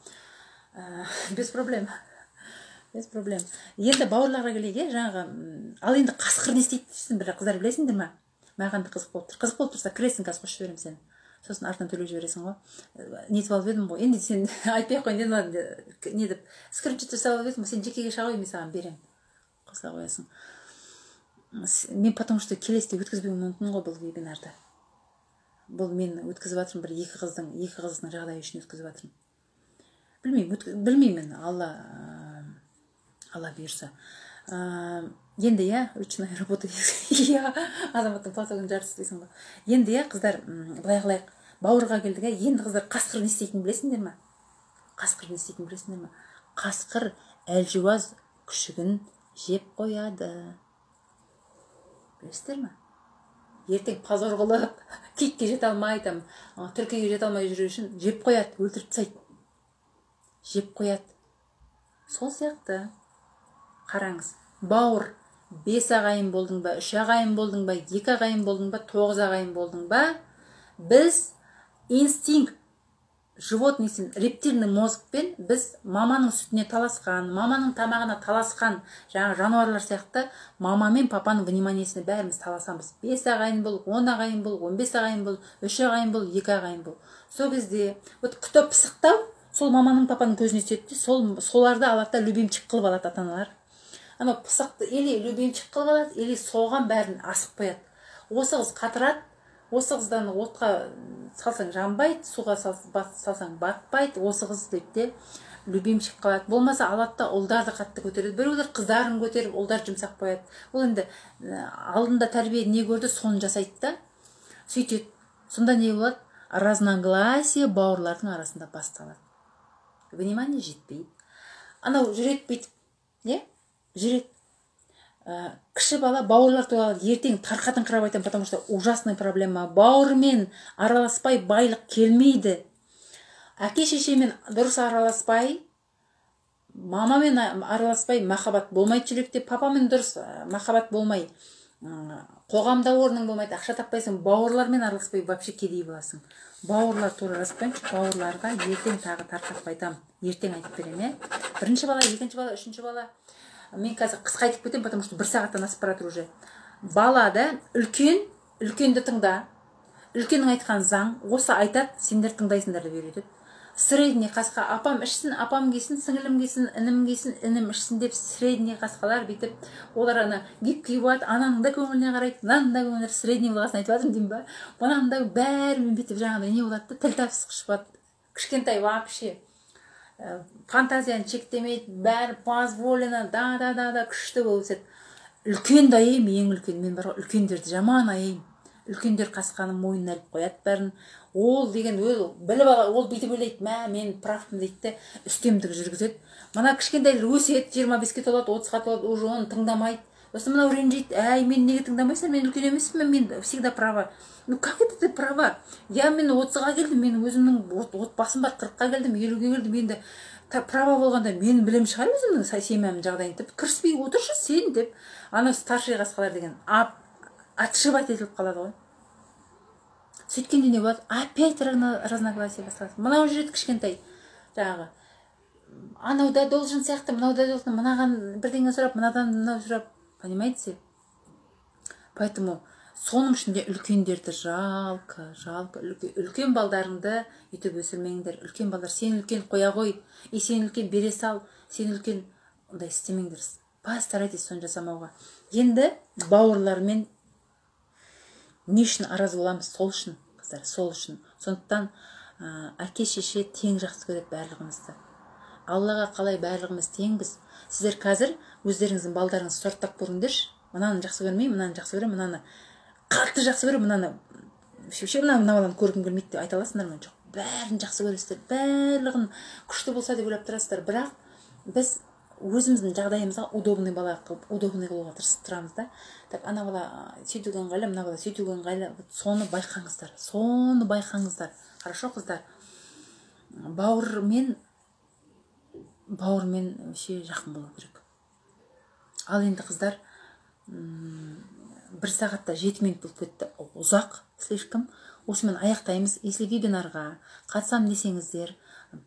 Без проблем. Енді бауырларға келейік, жаңағы, ал енді қасқыр не істейді, бір қыздар білесіңдер ма? Маған қызық болып тұр. Қызық болып тұрса, кіресің, қазір қосып жіберем сені. Сосын артынан төлеп жібересің ғой. Нетіп алып едім ғой. Енді сен айтпай ақ қойын, не деп, скриншот жасап алып едім, сен жекеге шағой, мен саған берем. Қосыла қоясың. Мен потому что келесте өткізбеуім мүмкін ғой бұл вебинарды. Бұл мен өткізіп жатырмын, бір екі қыздың жағдайы үшін өткізіп жатырмын. Білмеймін, Алла бұйырса. Енді ручная работа Азаматтың платогын жартысы дейсің ба. Енді қыздар, былай қылайық, бауырға келдік, енді қыздар қасқыр не істейтін білесіңдер ма? Қасқыр әлжуаз күшігін жеп қояды. Білесіздер ма? Ертең пазар қылып, китке жете алмай, түлкіге жете алмай жүру үшін жеп қояды, өлтіріп тастайды. Жеп қояды. Сол сияқты. Қараңыз, бауыр 5 ағайын болдың ба, 3 ағайын болдың ба, 2 ағайын болдың ба, 9 ағайын болдың ба, біз инстинкт, животный рептильный мозгпен біз маманың сүтіне таласқан, маманың тамағына таласқан жаңа жануарлар сияқты мама мен папаның вниманиесіне бәріміз таласамыз. 5 ағайын бол, 10 ағайын бол, 15 ағайын бол, 3 ағайын бол, 2 ағайын бол. Сол кезде күтіп пысықтау сол маманың папаның көзіне түседі де соларды алады да любимчик қылып алады ата аналар. Анау пысықты или любимчик қылып алады, или соған бәрін асып қояды. Осы қыз қатырады, осы қыздан отқа салсаң жанбайды, суға салсаң батпайды, осы қыз дейді де любимчик қылады. Болмаса алады да ұлдарды қатты көтереді. Біреулер қыздарын көтеріп, ұлдар жұмсақ қояды. Ол енді алдында тәрбие не көрді, соны жасайды да. Сөйтеді. Сонда не болады? Разногласие бауырлардың арасында басталады. Внимание жетпейді. Анау жүреді бүйтіп, не? Жүреді. Кіші бала бауырлар туралы ертең тарқатыңқырап айтамын, потому что ужасная проблема. Бауырмен араласпай байлық келмейді. Әке шешемен дұрыс араласпай, мамамен араласпай махаббат болмайды жүректе, папамен дұрыс махаббат болмай, қоғамда орның болмайды, ақша таппайсың, бауырлармен араласпай вообще кедей боласың. Бауырлар туралы жазып бауырларға ертең тағы тарқатып айтамын. Ертең айтып беремін, бірінші бала, екінші бала, үшінші бала. Мен қазір қысқа айтып кетемін, потому что бір сағаттан асып баратыр уже. Бала да үлкенді тыңда. Үлкеннің айтқан заң, осы айтады, сендер тыңдайсыңдар деп үйретеді. Средний қасқа апам ішсін, апам кесін, сіңілім кесін, інім кесін, інім ішсін деп средний қасқалар бүйтіп, олар ана гипкей болады, ананың да көңіліне қарайды, мынаның да көңіліне, средний болғасын айтып жатырмын деймін ба. Мынаның да бәрімен бүйтіп жаңағыдай не болады да, тіл табысқыш болады. Кішкентай вообще фантазияны шектемейді, бәрі позволено, да күшті болып өседі. Үлкенді аяймын, ең үлкен. Мен бар ғой, үлкендерді жаман аяймын. Үлкендер қасқаны мойнына іліп қояды бәрін. Ол деген біліп ала, ол бүйтіп ойлайды, мен правмын дейді де, үстемдік жүргізеді. Мына кішкентайлар өседі, 25-ке толады, 30-ға толады, уже оны тыңдамайды. Осы мынау ренжиді, мен неге тыңдамайсың, мен үлкен емеспін, мен всегда права. Ну как это ты права? Мен 30-ға келдім, мен өзімнің отбасым бар, 40-қа келдім, 50-ге келдім, енді права болғанда мен білем шығар өзімнің семьямның жағдайын деп, кіріспей отыршы сен деп, анау старший қасқалар деген отшибать етіліп қалады ғой. Сөйткенде не болады? Опять разногласие басталады. Мынау жүреді кішкентай, жаңағы анауда должен сияқты, мынауда должен, мынаған бірдеңе сұрап, мынадан мынау сұрап, понимаете? Поэтому соның ішінде үлкендерді жалко. Үлкен балдарыңды өйтіп өсірмеңдер. Үлкен балдар, сен үлкен қоя қой, сен үлкен бере сал, сен үлкен ондай істемеңдер. Постарайтесь соны жасамауға. Енді бауырлармен не үшін араз боламыз? Сол үшін, қыздар, сол үшін. Сондықтан әке шеше тең жақсы көреді барлығымызды. Аллаға қалай барлығымыз теңбіз. Сіздер қазір өздеріңіздің балдарыңызды сорттап көріңдерші. Мынаны жақсы көрмеймін, мынаны жақсы көремін, мынаны қатты жақсы көремін, мынаны мына баланы көргім келмейді деп айта аласыңдар ма? Жоқ, бәрін жақсы көресіздер, барлығын күшті болса деп ойлап тұрасыздар. Бірақ біз өзіміздің жағдайымызға удобный бала қылып, удобный қылуға тырысып тұрамыз да. Так, ана бала сөйтуге ыңғайлы, мына бала сөйтуге ыңғайлы. Соны байқаңыздар. Хорошо, қыздар? Бауырмен вообще жақын болу керек. Ал енді қыздар, 1 сағатта 7 минут болып кетті. Ұзақ, слишком. Осымен аяқтаймыз. Если вебинарға қатысам десеңіздер,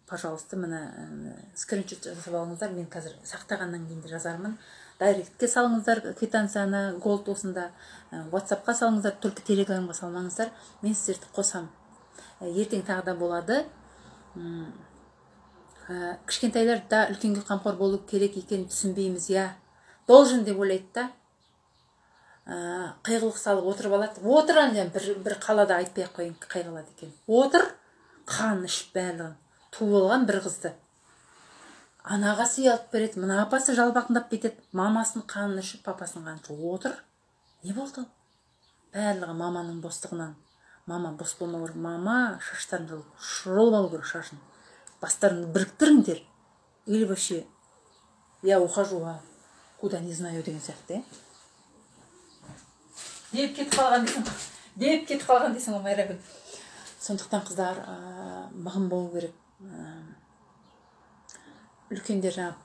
пожалуйста, мына скриншот жасап алыңыздар. Мен қазір сақтағаннан кейін жазармын. Директке салыңыздар квитанцияны, голд осында, WhatsAppқа салыңыздар, только телеграмға салмаңыздар. Мен сіздерді қосам. Ертең тағы да болады. Кішкентайлар да үлкенге қамқор болу керек екен түсінбейміз, должен деп ойлайды да. Қайғылық салып отырып алады. Отыр анжан бір қалада айтпай қойын қайғылады екен. Отыр, қан ішіп бәлігін. Туып алған бір қызды. Анаға сый алып береді, мына апасы жалбақындап кетеді. Мамасын қанын ішіп, папасын қанын ішіп. Отыр. Не болды? Бәлігі маманың бостығынан. Мама бос болмау керек. Мама шаштарын шырылып алу керек шашын. Бастарын біріктіріңдер. Или вообще, я ухожу, куда не знаю деген сияқты. Деп кетіп қалған дейсің ғой, Майрагүл. Сондықтан қыздар, мығым болу керек. Үлкендер,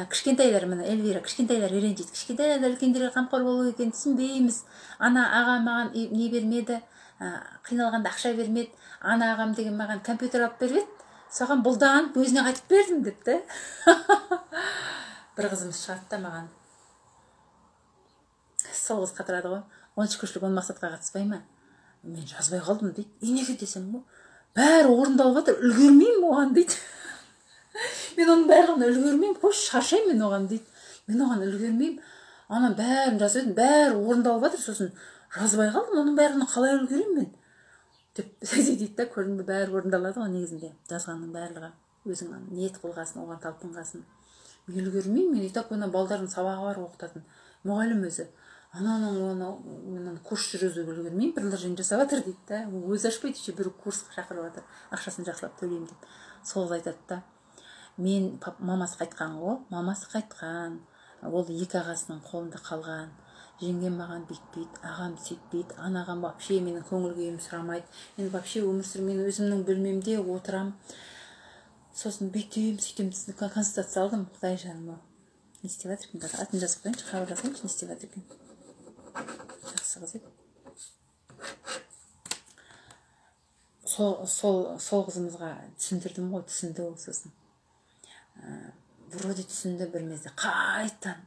кішкентайлар, мына Эльвира, кішкентайлар ренжиді. Кішкентайлар үлкендерге қамқор болу екен түсінбейміз. Ана ағам маған не бермеді, қиналғанда ақша бермеді. Ана ағам деген маған компьютер алып бермеді. Соған бұлданып өзіне қайтып бердім депті. Бір қызымыз шығады да маған. Сол қыз қатырады ғой. Оның шүкіршілік, оның мақсатқа қатыспай ма? Мен жазбай қалдым дейді. Неге десем ғой? бәрі орындалып жатыр, үлгермеймін оған дейді. Мен оның барлығына үлгермеймін, қойшы шаршаймын мен оған дейді. Мен оған үлгермеймін. Ана бәрін жазып едім, бәрі орындалып жатыр, сосын жазбай қалдым, оның бәріне қалай үлгеремін мен деп дейді да, көрдің бе, бәрі орындалады ғой негізінде, жазғанның барлығы. Өзің ниет қылғасын, оған талпынғасын. Мен үлгермеймін, мен итак ана балдардың сабағы бар оқытатын мұғалім өзі. Ананың курс жүргізуге үлгермеймін, приложение жасап жатыр дейді да. Өзі ашпайды, еще бір курсқа шақырып жатыр, ақшасын жақсылап төлеймін деп. Сол айтады да. Мен мамасы қайтқан ғой, мамасы қайтқан. Ол екі ағасының қолында қалған. Жеңгем маған бүйтпейді, ағам сөйтпейді, анағам вообще менің көңіл күйім сұрамайды. Мен вообще өмір сүрмеймін, мен өзімнің бөлмемде отырам. Сосын бүйтем, сөйтем, консультация алдым, Құдай жаным. Не істеп жатыр екен? Атын жазып қойыңызшы, хабарласайыншы, не істеп жатыр екен? Жақсы қыз еді. Сол қызымызға түсіндірдім ғой, түсінді ол. Сосын вроде түсінді, бір мезде қайтан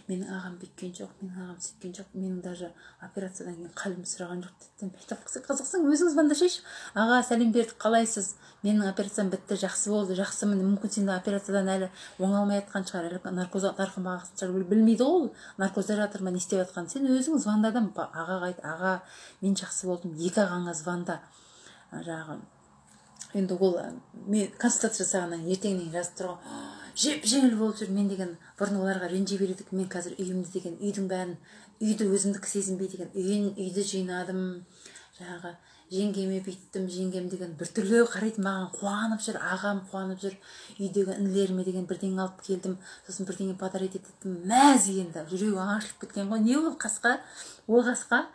менің ағам бүйткен жоқ, менің ағам сөйткен жоқ, менің даже операциядан кейін қалым сұраған жоқ дедім. Қызықсың, өзіңіз звондашайшы. Аға, сәлем бердік, қалайсыз? Менің операциям бітті, жақсы болды, жақсымын. Мүмкін сен операциядан әлі оңалмай жатқан шығар, әлі наркозға тарқамағансың шығар, білмейді ғой, наркозда жатыр ма, не істеп жатқанын. Сен өзің звондадың, ағаға айт, аға, мен жақсы болдым, екі ағаңа звонда. Жағы енді ол мен консультация жасағаннан ертеңнен жазып тұрған, жеп-жеңіл болып жүр. Мен деген бұрын оларға ренжи бередік, мен қазір үйімді деген, үйдің бәрін, үйді өзімдікі сезінбей деген, үйді жинадым. Жаңағы жеңгеме бүйттім, жеңгем деген біртүрлі қарайды маған, қуанып жүр, ағам қуанып жүр, үйдегі інілеріме деген бірдеңе алып келдім, сосын бірдеңе подарить еттім. Мәз енді жүрегі ашылып кеткен ғой. Не ол қасқа? Ол қасқа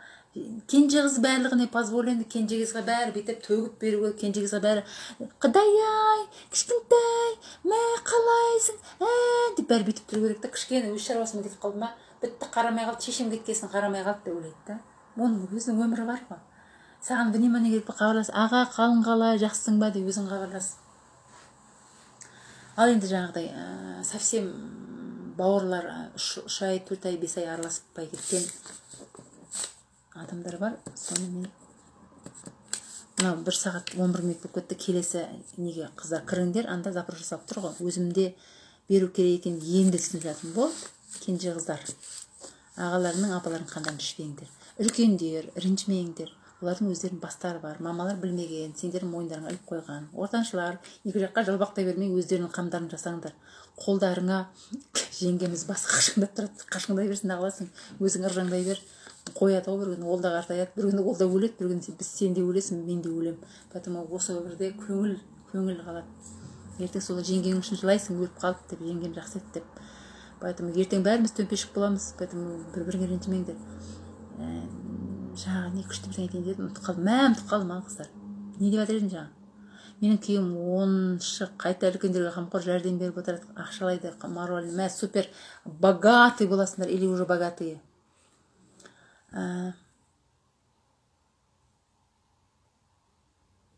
кенже қыз барлығына позволенді, кенже қызға бәрі бүйтіп төгіп беруге, кенже қызға бәрі Құдай-ай, кішкентай, мә қалайсың, деп бәрі бүйтіп тұру керек та. Кішкене өз шаруасымен кетіп қалды ма, бітті, қарамай қалды, шешем кеткесін қарамай қалды деп ойлайды да. Оның өзінің өмірі бар ғой. Саған внимание керек, хабарлас, аға қалың қалай, жақсысың ба деп өзің хабарлас. Ал енді жаңағыдай совсем бауырлар 3 ай, 4 ай, 5 ай араласпай кеткен адамдар бар. Соны мен мынау 1 сағат 11 минут болып кетті. Келесі неге қыздар кіріңдер, анда запрос жасап тұр ғой. Өзімде беру керек екен, енді түсініп жатырмын. Болды, кенже қыздар, ағаларының, апаларының қандарын ішпеңдер. Үлкендер, ренжімеңдер. Олардың өздерінің бастары бар. Мамалар білмеген, сендердің мойындарыңа іліп қойған. Ортаншылар екі жаққа жалбақтай бермей өздерінің қамдарын жасаңдар. Қолдарыңа жеңгеміз басы қашыңдап тұрады, қашыңдай берсін, ағыласың. Өзің ыржаңдай бер. Қояды ғой, бір күні ол да қартаяды, бір күні ол да өледі, бір күні сен де өлесің, мен де өлем. Поэтому осы өмірде көңіл қалады. Ертең сол жеңгең үшін жылайсың, өліп қалды деп, жеңгем жақсы еді деп. Поэтому ертең бәріміз төмпешік боламыз. Поэтому бір-біріңе ренжімеңдер. Жаңағы не күшті бірдеңе айтайын дедім, ұмытып қалдым ал қыздар. Не деп жатыр едім жаңа? Менің күйеуім 10-шы қайта үлкендерге қамқор жәрдем беріп отырады, ақшалайды, моральный, мә супер, богатый боласыңдар, или уже богатые.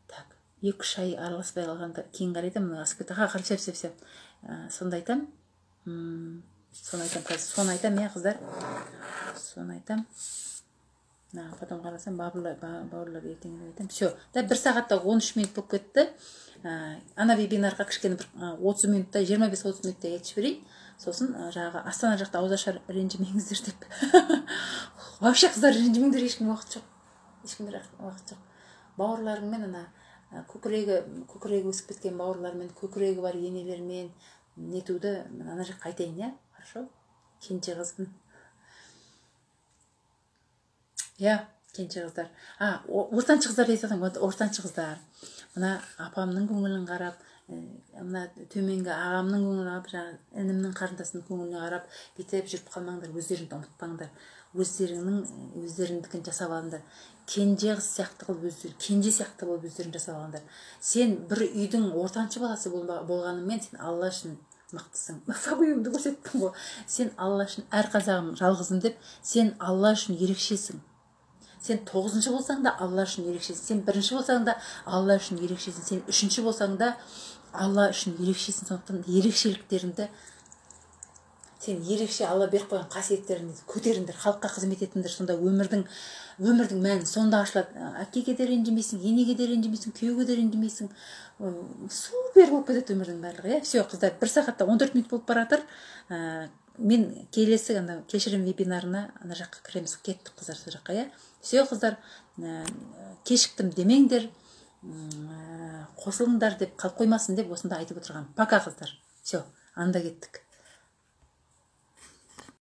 Так, 2-3 ай араласпай қалғанда кейін қарайды, мұны асып кетті. Қарап, сонда айтам. Соны айтам, я қыздар. Соны айтам. Потом қарасам, бауырлар ертеңін айтам. Все, 1 сағатта 13 минут болып кетті. Ана вебинарға кішкене 30 минутта, 25-30 минутта етші берейін. Сосын жаңағы Астана жақта ауызашар ренжімеңіздер деп. Вообще қыздар ренжімеңдер, ешкім уақыт жоқ. Ешкімдер уақыт жоқ. Бауырларыңмен, көкірегі өсіп кеткен бауырлармен, көкірегі бар енелермен нетуді ана жаққа айтайын, я? Хорошо? Кенже қызбын. Я, кенже қыздар. Ортаншы қыздар дейсің, ортаншы қыздар. Мына апамның көңілін қарап, мына төменгі ағамның көңілін қарап, інімнің қарындасының көңіліне қарап, бүйтіп жүріп қалмаңдар, өздеріңді ұмытпаңдар. Өздеріңдікін жасап алыңдар. Кенже қыз сияқты қылып өздері, кенже сияқты болып өздерін жасап алыңдар. Сен бір үйдің ортаншы баласы болғаныңмен сен Алла үшін мақтысың. Фабиумды көрсеттім ғой. Сен Алла үшін, әр қазағым жалғызым деп, сен Алла үшін ерекшесің. Сен 9-шы болсаң да Алла үшін ерекшесің. Сен 1-ші болсаң да Алла үшін ерекшесің. Сен 3-ші болсаң да Алла үшін ерекшесің. Сондықтан ерекшеліктеріңді сен ерекше Алла беріп қойған қасиеттеріңді көтеріңдер, халыққа қызмет етіңдер. Сонда өмірдің мәні сонда ашылады. Әкеге де ренжімейсің, енеге де ренжімейсің, күйеуге де ренжімейсің. Супер болып кетеді өмірдің барлығы. Все, қыздар, 1 сағатта 14 минут болып бара жатыр. Мен келесі кешірім вебинарына ана жаққа кіреміз. Кеттік қыздар сол жаққа. Все, қыздар, кешіктім демеңдер, қосылыңдар деп қалып қоймасын деп осында айтып отырған. Пока, қыздар. Все, анда кеттік.